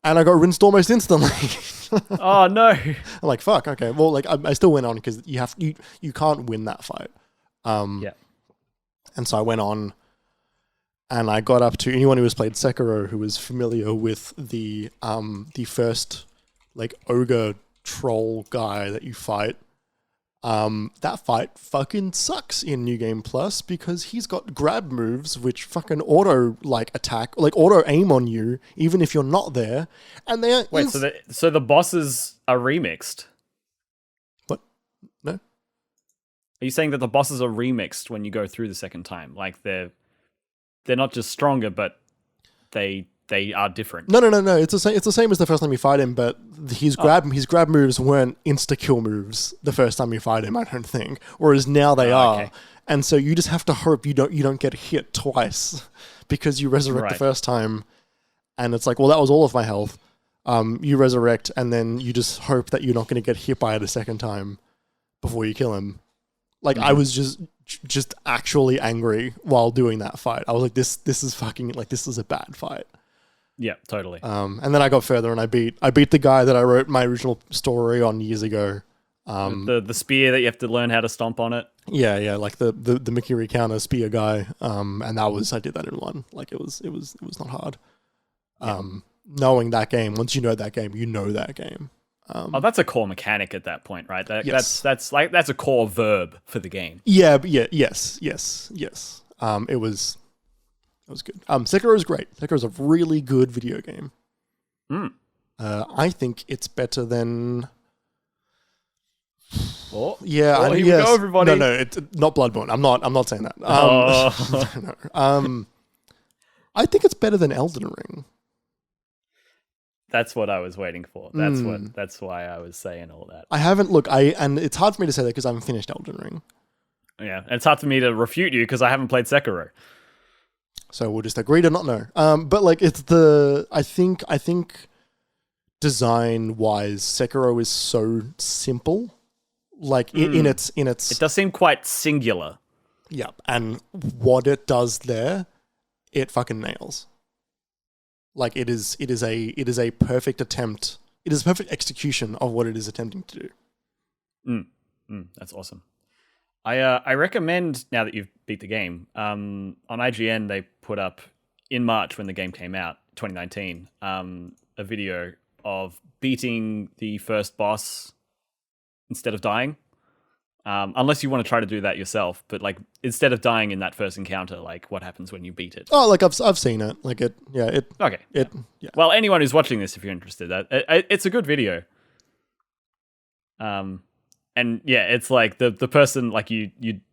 and I got rinsed almost instantly. Oh no! I'm like, fuck. Okay, well, like I still went on because you can't win that fight. Yeah. And so I went on, and I got up to anyone who has played Sekiro who is familiar with the first like ogre troll guy that you fight. That fight fucking sucks in New Game Plus because he's got grab moves which fucking auto like attack, like auto aim on you even if you're not there. And they are so the bosses are remixed. What? No. Are you saying that the bosses are remixed when you go through the second time? Like they're not just stronger, but they are different. No. It's the same as the first time you fight him, but his grab moves weren't insta kill moves the first time you fight him, I don't think. Whereas now they are. Okay. And so you just have to hope you don't get hit twice because you resurrect the first time, and it's like, well, that was all of my health. You resurrect, and then you just hope that you're not going to get hit by it a second time before you kill him. Like I was just actually angry while doing that fight. I was like, this is fucking like this is a bad fight. Yeah, totally. And then I got further and I beat the guy that I wrote my original story on years ago. The spear that you have to learn how to stomp on it. Yeah, like the Mikiri counter spear guy. And I did that in one. Like it was not hard. Knowing that game, once you know that game, you know that game. That's a core mechanic at that point, right? That's a core verb for the game. Yes. It was good. Sekiro is great. Sekiro is a really good video game. I think it's better than. Oh, yeah. Here we go, everybody. No, it's not Bloodborne. I'm not saying that. No. I think it's better than Elden Ring. That's what I was waiting for. That's why I was saying all that. I haven't and it's hard for me to say that because I haven't finished Elden Ring. Yeah, and it's hard for me to refute you because I haven't played Sekiro. So we'll just agree to not know. But like I think design wise, Sekiro is so simple. Like in its it does seem quite singular. Yeah, and what it does there, it fucking nails. Like it is a perfect attempt. It is a perfect execution of what it is attempting to do. That's awesome. I recommend, now that you've beat the game, on IGN they put up in March when the game came out, 2019, a video of beating the first boss instead of dying. Unless you want to try to do that yourself, but like instead of dying in that first encounter, like what happens when you beat it? Oh, like I've seen it. Like it. Okay. Yeah. Well, anyone who's watching this, if you're interested, it's a good video. And yeah, it's like the person, like you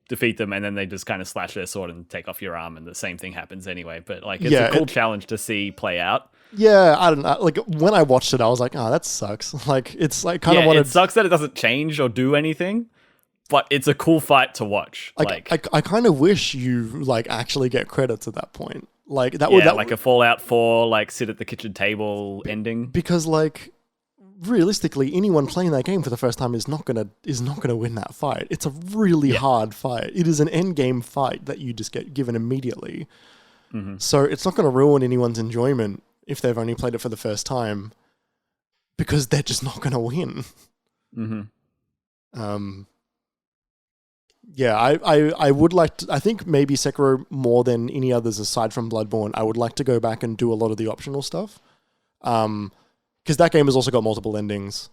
defeat them and then they just kind of slash their sword and take off your arm, and the same thing happens anyway. But like it's a cool challenge to see play out. Yeah, I don't know. Like when I watched it, I was like, oh, that sucks. Like it's like kind of it sucks that it doesn't change or do anything. But it's a cool fight to watch. I kind of wish you like actually get credits at that point. Like that would like a Fallout 4, like sit at the kitchen table ending. Because like realistically, anyone playing that game for the first time is not gonna win that fight. It's a really hard fight. It is an end game fight that you just get given immediately. Mm-hmm. So it's not gonna ruin anyone's enjoyment if they've only played it for the first time, because they're just not gonna win. Mm-hmm. Yeah, I would like to, I think maybe Sekiro more than any others aside from Bloodborne, I would like to go back and do a lot of the optional stuff. Because that game has also got multiple endings.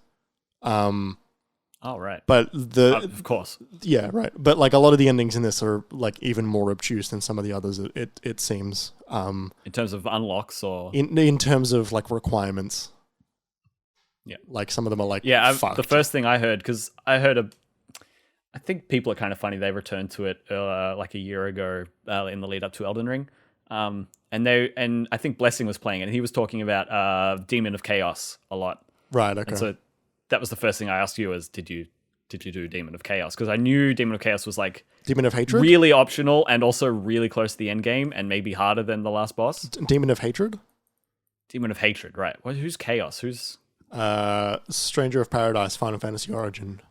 Right. But of course. Yeah, right. But like a lot of the endings in this are like even more obtuse than some of the others, it seems. In terms of unlocks or in terms of like requirements. Yeah. Like some of them are like the first thing I heard, because I heard I think people are kind of funny. They returned to it like a year ago in the lead up to Elden Ring, and I think Blessing was playing it, and he was talking about Demon of Chaos a lot. Right. Okay. And so that was the first thing I asked you: was did you did you do Demon of Chaos? Because I knew Demon of Chaos was like Demon of Hatred? really optional and also really close to the end game and maybe harder than the last boss. Demon of Hatred? Demon of Hatred, right. Who's Chaos? Who's... Stranger of Paradise, Final Fantasy Origin.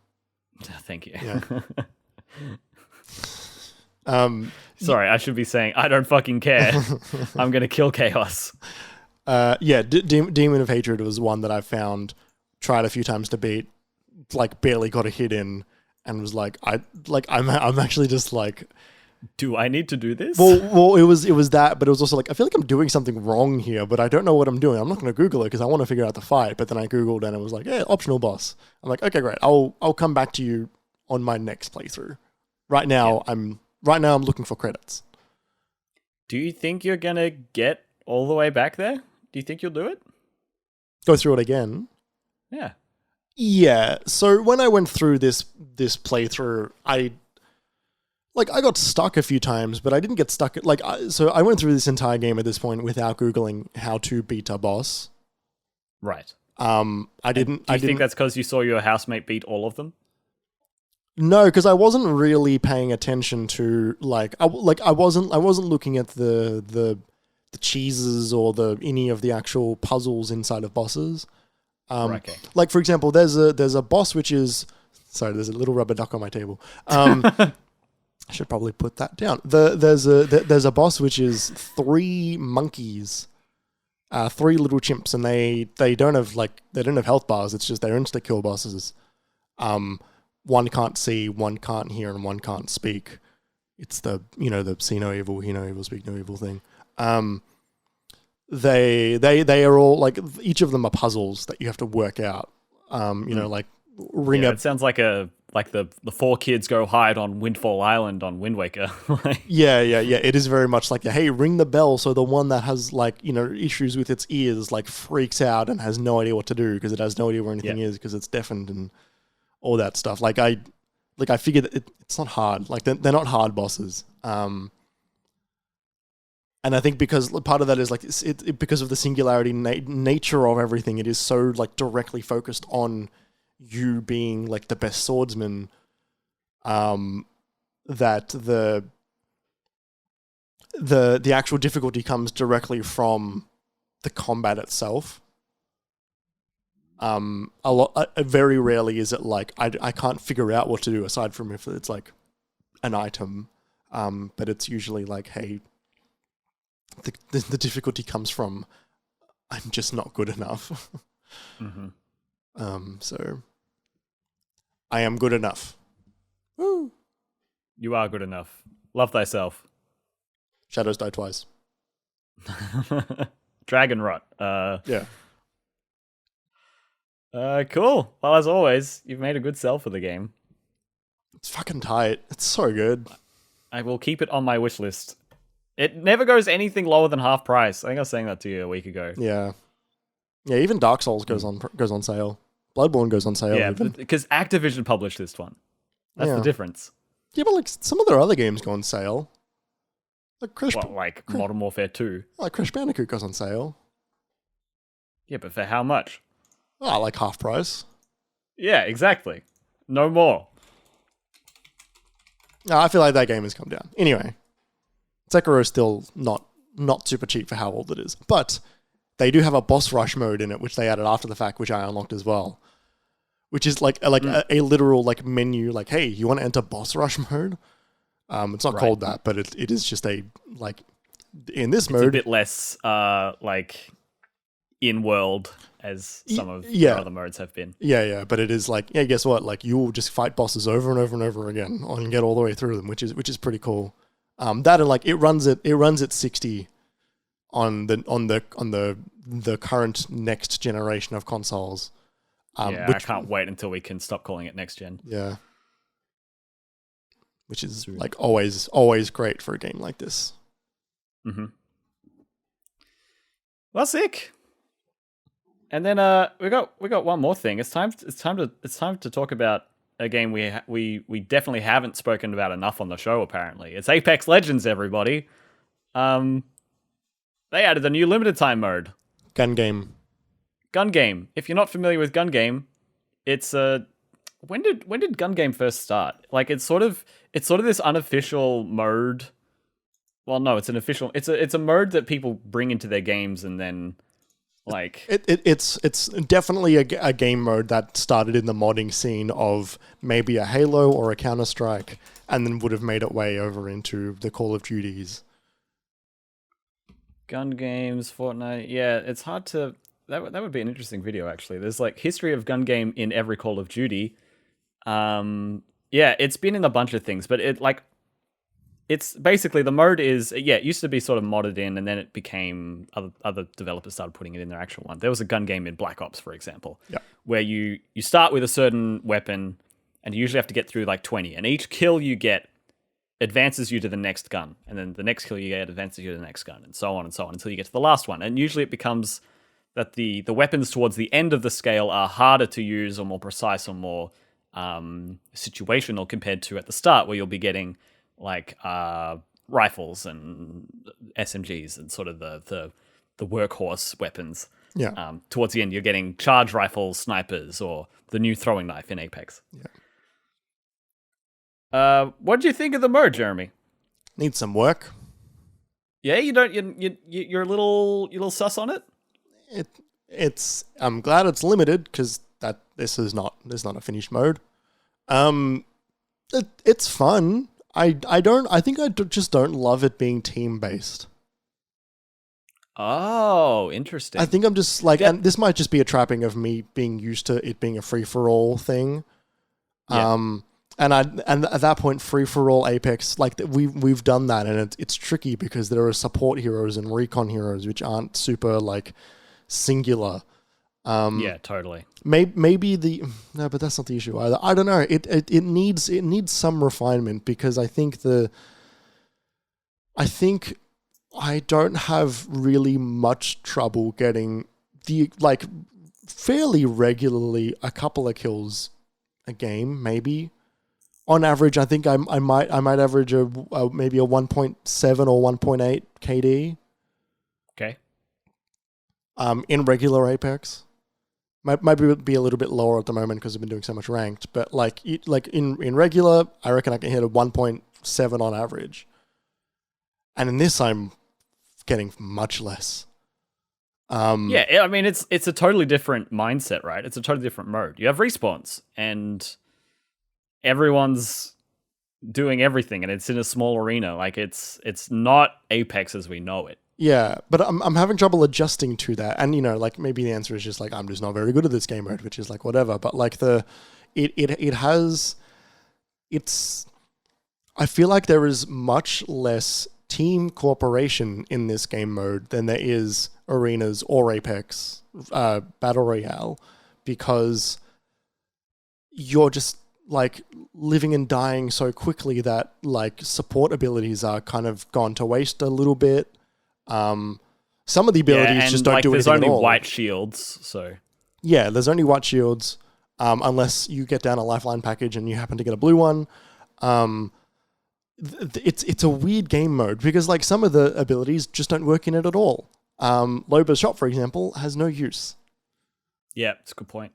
Thank you. Yeah. Sorry, I should be saying, I don't fucking care. I'm going to kill Chaos. Demon of Hatred was one that I found, tried a few times to beat, like barely got a hit in, and was like, I'm actually just like, do I need to do this? Well, it was that, but it was also like, I feel like I'm doing something wrong here, but I don't know what I'm doing. I'm not going to Google it because I want to figure out the fight. But then I Googled and it was like, yeah, optional boss. I'm like, okay, great. I'll come back to you on my next playthrough. Right now, I'm looking for credits. Do you think you're gonna get all the way back there? Do you think you'll do it? Go through it again? Yeah. Yeah. So when I went through this playthrough, I got stuck a few times, but I didn't get stuck. So I went through this entire game at this point without Googling how to beat a boss. Right. I didn't. Do you think that's because you saw your housemate beat all of them? No, because I wasn't really paying attention to I wasn't looking at the cheeses or any of the actual puzzles inside of bosses. Okay. Like for example, there's a boss which is there's a little rubber duck on my table. I should probably put that down. There's a boss which is 3 monkeys, 3 little chimps, and they don't have health bars. It's just they're insta kill bosses. One can't see, one can't hear, and one can't speak. It's the see no evil, hear no evil, speak no evil thing. They are all like, each of them are puzzles that you have to work out. It sounds like the 4 kids go hide on Windfall Island on Wind Waker. Yeah. It is very much like, hey, ring the bell, so the one that has issues with its ears freaks out and has no idea what to do because it has no idea where anything is because it's deafened and all that stuff. I figured it's not hard. They're not hard bosses. And I think because part of that is because of the singularity nature of everything, it is so directly focused on you being the best swordsman, that the actual difficulty comes directly from the combat itself. Very rarely is it I can't figure out what to do aside from if it's an item, but it's usually hey, the difficulty comes from I'm just not good enough. Mm-hmm. So I am good enough. Woo! You are good enough. Love thyself. Shadows die twice. Dragon rot. Yeah. Cool. Well, as always, you've made a good sell for the game. It's fucking tight. It's so good. I will keep it on my wish list. It never goes anything lower than half price. I think I was saying that to you a week ago. Yeah. Yeah, even Dark Souls goes on sale. Bloodborne goes on sale. Yeah, because Activision published this one. That's the difference. Yeah, but some of their other games go on sale. Modern Warfare 2. Crash Bandicoot goes on sale. Yeah, but for how much? Oh, half price. Yeah, exactly. No more. No, I feel like that game has come down. Anyway, Sekiro is still not super cheap for how old it is. But they do have a boss rush mode in it, which they added after the fact, which I unlocked as well. Which is a literal menu, hey, you want to enter boss rush mode? It's not called that, but it is just in this mode. It's a bit less in-world as some of the other modes have been. Yeah, but it is guess what? You will just fight bosses over and over and over again and get all the way through them, which is pretty cool. That and it runs at 60 on the current next generation of consoles. I can't wait until we can stop calling it next gen. Yeah. Which is always great for a game like this. Mm-hmm. Well, sick. And then we got one more thing. It's time to talk about a game we definitely haven't spoken about enough on the show. Apparently, it's Apex Legends. Everybody, they added a new limited time mode. Gun game. If you're not familiar with gun game, it's when did gun game first start? Like it's sort of this unofficial mode. Well, no, it's an official. It's a mode that people bring into their games and then like it's definitely a game mode that started in the modding scene of maybe a Halo or a Counter-Strike, and then would have made its way over into the Call of Duties. gun games, Fortnite. Yeah, it's hard to. That would be an interesting video actually. There's like history of gun game in every Call of Duty. Yeah, it's been in a bunch of things, but it's basically the mode is it used to be sort of modded in, and then it became other developers started putting it in their actual one. There was a gun game in Black Ops, for example, where you start with a certain weapon, and you usually have to get through like 20, and each kill you get advances you to the next gun, and then the next kill you get advances you to the next gun, and so on until you get to the last one. And usually it becomes that the weapons towards the end of the scale are harder to use or more precise or more situational compared to at the start, where you'll be getting like rifles and SMGs and sort of the workhorse weapons. Yeah. Towards the end, you're getting charge rifles, snipers, or the new throwing knife in Apex. Yeah. What do you think of the mode, Jeremy? Needs some work. Yeah, you're a little sus on it. I'm glad it's limited because this is not a finished mode. It's fun. I think I just don't love it being team based. Oh, interesting. I think I'm just like, and this might just be a trapping of me being used to it being a free for all thing. Yeah. And at that point, free for all Apex, like we've done that, and it's tricky because there are support heroes and recon heroes which aren't super like singular. Yeah, totally. Maybe no, but that's not the issue either. I don't know. It needs some refinement because I think I don't have really much trouble getting fairly regularly a couple of kills a game, maybe. On average, I think I might average maybe a 1.7 or 1.8 KD. Okay. In regular Apex. Might be a little bit lower at the moment because I've been doing so much ranked, but like in regular, I reckon I can hit a 1.7 on average. And in this, I'm getting much less. Yeah, I mean it's a totally different mindset, right? It's a totally different mode. You have respawns, and everyone's doing everything, and it's in a small arena. Like it's not Apex as we know it. Yeah, but I'm having trouble adjusting to that, and like maybe the answer is just like I'm just not very good at this game mode, which is like whatever. But like I feel like there is much less team cooperation in this game mode than there is arenas or Apex Battle Royale, because you're just like living and dying so quickly that like support abilities are kind of gone to waste a little bit. Some of the abilities just don't do anything at all. There's only white shields, so yeah, there's only white shields, unless you get down a lifeline package and you happen to get a blue one. It's a weird game mode because like some of the abilities just don't work in it at all. Loba's shop, for example, has no use. Yeah, it's a good point.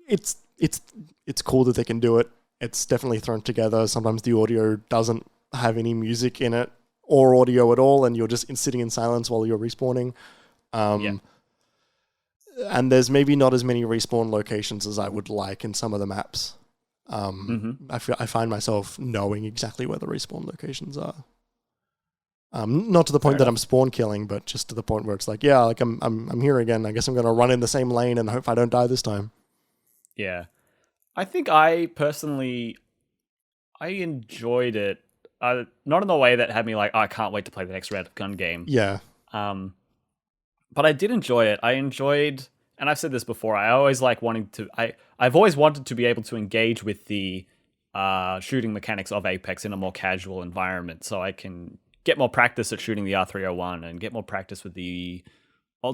It's cool that they can do it. It's definitely thrown together. Sometimes the audio doesn't have any music in it or audio at all, and you're just sitting in silence while you're respawning. And there's maybe not as many respawn locations as I would like in some of the maps. I find myself knowing exactly where the respawn locations are. Not to the point that I'm spawn killing, but just to the point where it's like, yeah, like I'm here again. I guess I'm going to run in the same lane and hope I don't die this time. Yeah. I think I personally enjoyed it. Not in the way that had me like, oh, I can't wait to play the next round of gun game. Yeah. But I did enjoy it. I enjoyed, and I've said this before, I always like wanting to, I've always wanted to be able to engage with the shooting mechanics of Apex in a more casual environment, so I can get more practice at shooting the R301 and get more practice with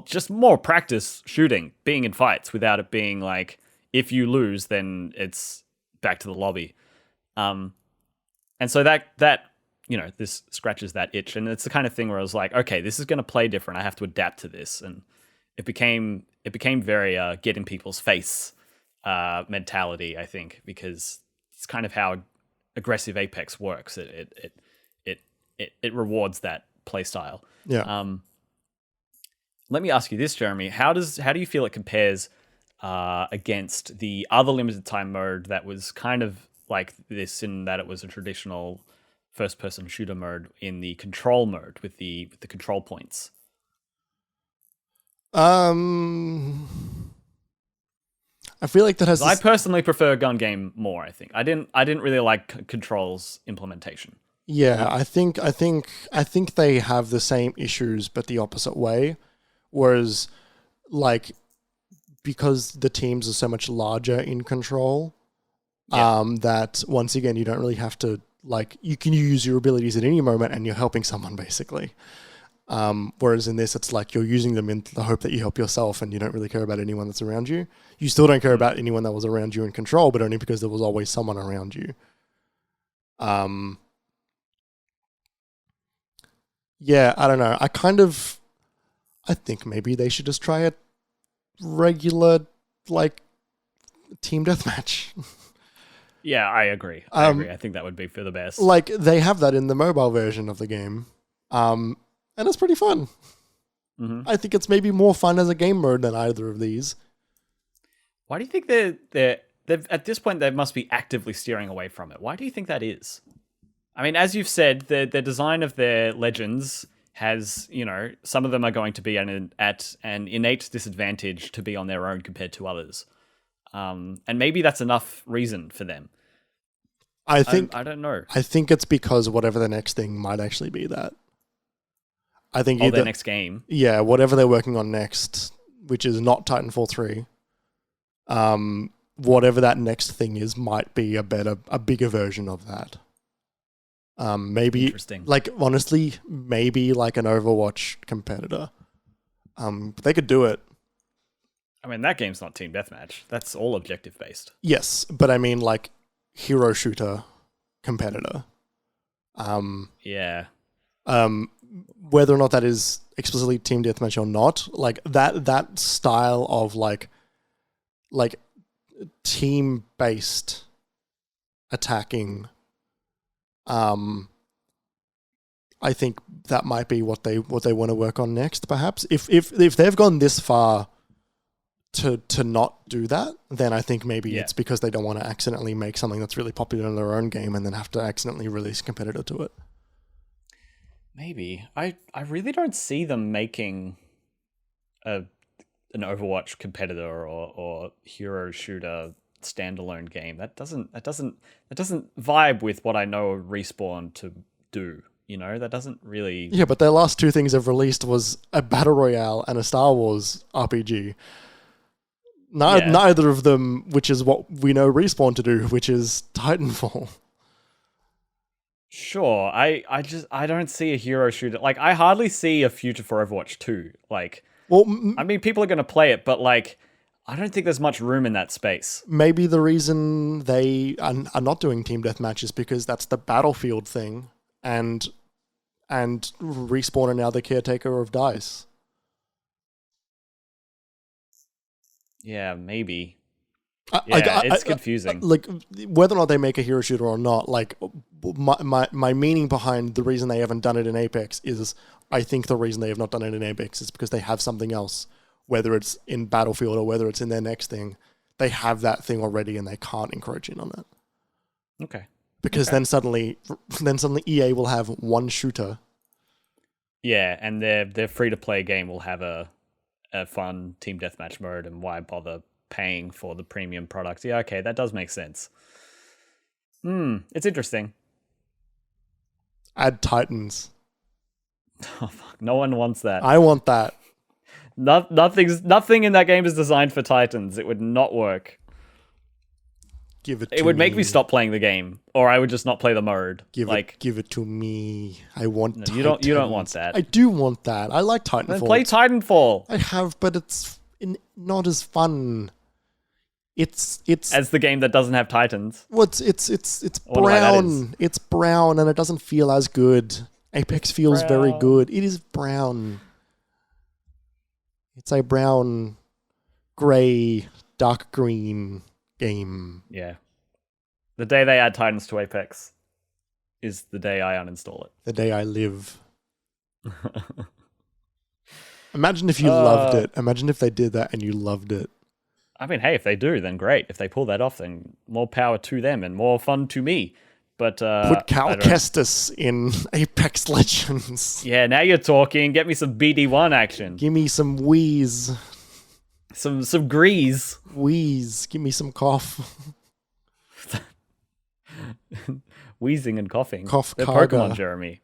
just more practice shooting, being in fights without it being like, if you lose, then it's back to the lobby. And so that this scratches that itch, and it's the kind of thing where I was like, okay, this is going to play different. I have to adapt to this, and it became very get in people's face mentality, I think, because it's kind of how aggressive Apex works. It rewards that playstyle. Yeah. Let me ask you this, Jeremy. How do you feel it compares against the other limited time mode that was kind of like this, in that it was a traditional first person shooter mode in the control mode with the control points? I feel like that has. I personally prefer gun game more. I think I didn't really like controls implementation. Yeah, I think they have the same issues, but the opposite way. Whereas, like, because the teams are so much larger in control, that once again you don't really have to, like, you can use your abilities at any moment and you're helping someone basically. Whereas in this, it's like you're using them in the hope that you help yourself, and you don't really care about anyone that's around you. You still don't care about anyone that was around you in control, but only because there was always someone around you. Yeah, I don't know. I think maybe they should just try a regular, like, team deathmatch. Yeah, I agree. I think that would be for the best. Like, they have that in the mobile version of the game. And it's pretty fun. Mm-hmm. I think it's maybe more fun as a game mode than either of these. Why do you think they're at this point they must be actively steering away from it? Why do you think that is? I mean, as you've said, the design of their legends has, some of them are going to be at an innate disadvantage to be on their own compared to others. And maybe that's enough reason for them. I think I don't know. I think it's because whatever the next thing might actually be that. I think their next game. Yeah, whatever they're working on next, which is not Titanfall 3. Whatever that next thing is might be a bigger version of that. Maybe, interesting. Like, honestly, maybe like an Overwatch competitor. They could do it. I mean, that game's not team deathmatch. That's all objective based. Yes, but I mean, like, hero shooter competitor. Yeah. Whether or not that is explicitly team deathmatch or not, like that style of like team based attacking. I think that might be what they want to work on next. Perhaps if they've gone this far to not do that, then I think maybe it's because they don't want to accidentally make something that's really popular in their own game and then have to accidentally release a competitor to it. Maybe. I really don't see them making an Overwatch competitor or hero shooter standalone game. That doesn't vibe with what I know Respawn to do. That doesn't really. Yeah, but their last two things they've released was a battle royale and a Star Wars RPG. Neither of them, which is what we know Respawn to do, which is Titanfall. Sure, I don't see a hero shooter. Like, I hardly see a future for Overwatch 2. Like, well, I mean, people are going to play it, but like, I don't think there's much room in that space. Maybe the reason they are not doing team deathmatch is because that's the Battlefield thing, and Respawn are now the caretaker of DICE. Yeah, maybe. It's confusing. Like, whether or not they make a hero shooter or not, like, my meaning behind the reason they haven't done it in Apex is, I think the reason they have not done it in Apex is because they have something else, whether it's in Battlefield or whether it's in their next thing. They have that thing already and they can't encroach in on it. Okay. Because then suddenly EA will have one shooter. Yeah, and their free-to-play game will have a fun team deathmatch mode, and why bother paying for the premium product? Yeah, okay, that does make sense. It's interesting. Add Titans. Oh, fuck. No one wants that. I want that. Nothing in that game is designed for Titans. It would not work. It would make me stop playing the game, or I would just not play the mode. Give it to me. I want. No, you don't want that. I do want that. I like Titanfall. Then play Titanfall. I have, but it's not as fun. It's as the game that doesn't have Titans. Well, it's brown. It's brown, and it doesn't feel as good. Apex feels very good. It is brown. It's a brown, grey, dark green game. Yeah. The day they add Titans to Apex is the day I uninstall it. The day I live. Imagine if you loved it. Imagine if they did that and you loved it. I mean, hey, if they do, then great. If they pull that off, then more power to them and more fun to me. But put Cal Kestis in Apex Legends. Yeah, now you're talking. Get me some BD1 action. Give me some wheeze. Some grease. Wheeze. Give me some cough. Wheezing and coughing. Cough They're Karga. Pokemon, Jeremy.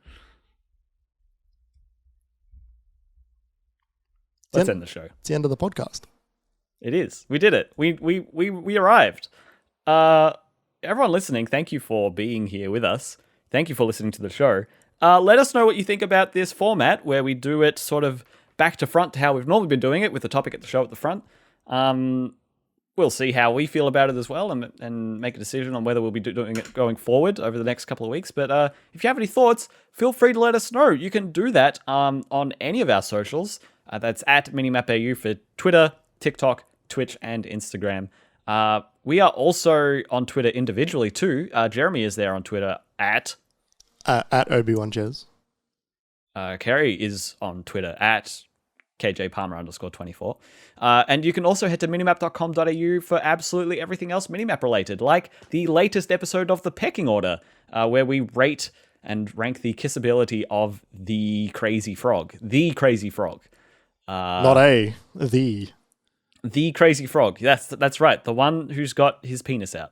Let's end the show. It's the end of the podcast. It is. We did it. We arrived. Everyone listening, thank you for being here with us. Thank you for listening to the show. Let us know what you think about this format where we do it sort of back to front to how we've normally been doing it with the topic at the show at the front. We'll see how we feel about it as well and make a decision on whether we'll be doing it going forward over the next couple of weeks. But if you have any thoughts, feel free to let us know. You can do that on any of our socials. That's at MiniMapAU for Twitter, TikTok, Twitch, and Instagram. We are also on Twitter individually too. Jeremy is there on Twitter at Obi-Wan Jez. Kerry is on Twitter at KJPalmer_24. And you can also head to minimap.com.au for absolutely everything else Minimap related, like the latest episode of The Pecking Order, where we rate and rank the kissability of the Crazy Frog. The Crazy Frog. The Crazy Frog. That's right. The one who's got his penis out.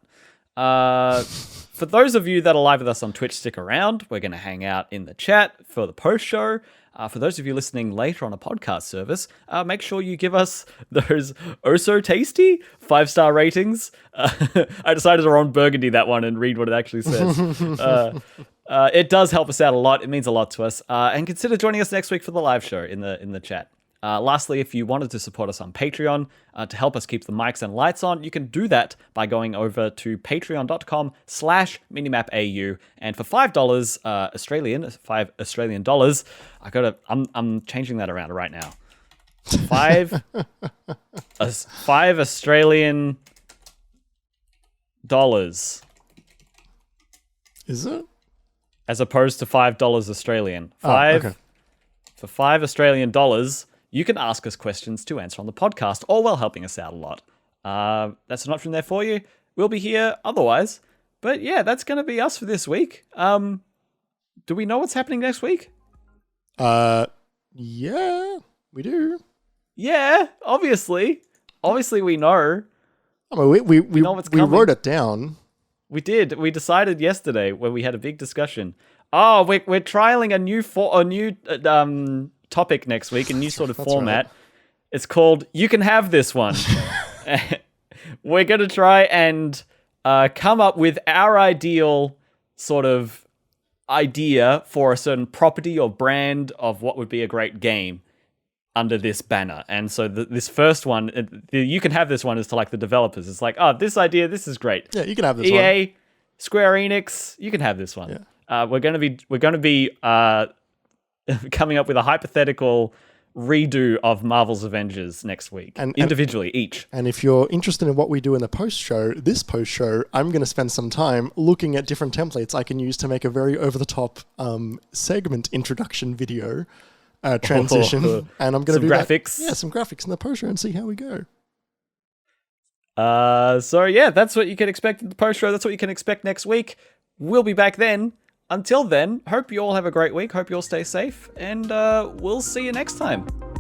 For those of you that are live with us on Twitch, stick around. We're going to hang out in the chat for the post show. For those of you listening later on a podcast service, make sure you give us those oh so tasty 5-star ratings. I decided to Ron Burgundy that one and read what it actually says. It does help us out a lot. It means a lot to us. And consider joining us next week for the live show in the chat. Lastly, if you wanted to support us on Patreon to help us keep the mics and lights on, you can do that by going over to patreon.com/minimapau. And for $5 Australian, $5 Australian, I'm changing that around right now. $5 Australian dollars. Is it? As opposed to $5 Australian. Okay. For $5 Australian dollars, you can ask us questions to answer on the podcast, all while helping us out a lot. That's an option there for you. We'll be here otherwise. But yeah, that's going to be us for this week. Do we know what's happening next week? Yeah, we do. Yeah, obviously. Obviously we know. I mean, we know what's coming. We wrote it down. We did. We decided yesterday when we had a big discussion. Oh, we're trialing a new topic next week, a new sort of format. Right. It's called You Can Have This One. We're going to try and come up with our ideal sort of idea for a certain property or brand of what would be a great game under this banner. And so this first one, You Can Have This One is to like the developers. It's like, oh, this idea, this is great. Yeah, you can have this EA, one. Square Enix, you can have this one. Yeah. We're going to be coming up with a hypothetical redo of Marvel's Avengers next week, individually, each. And if you're interested in what we do in the this post show, I'm going to spend some time looking at different templates I can use to make a very over-the-top segment introduction video transition. And I'm going to do graphics. Some graphics in the post show and see how we go. So yeah, that's what you can expect in the post show. That's what you can expect next week. We'll be back then. Until then, hope you all have a great week. Hope you all stay safe, and we'll see you next time.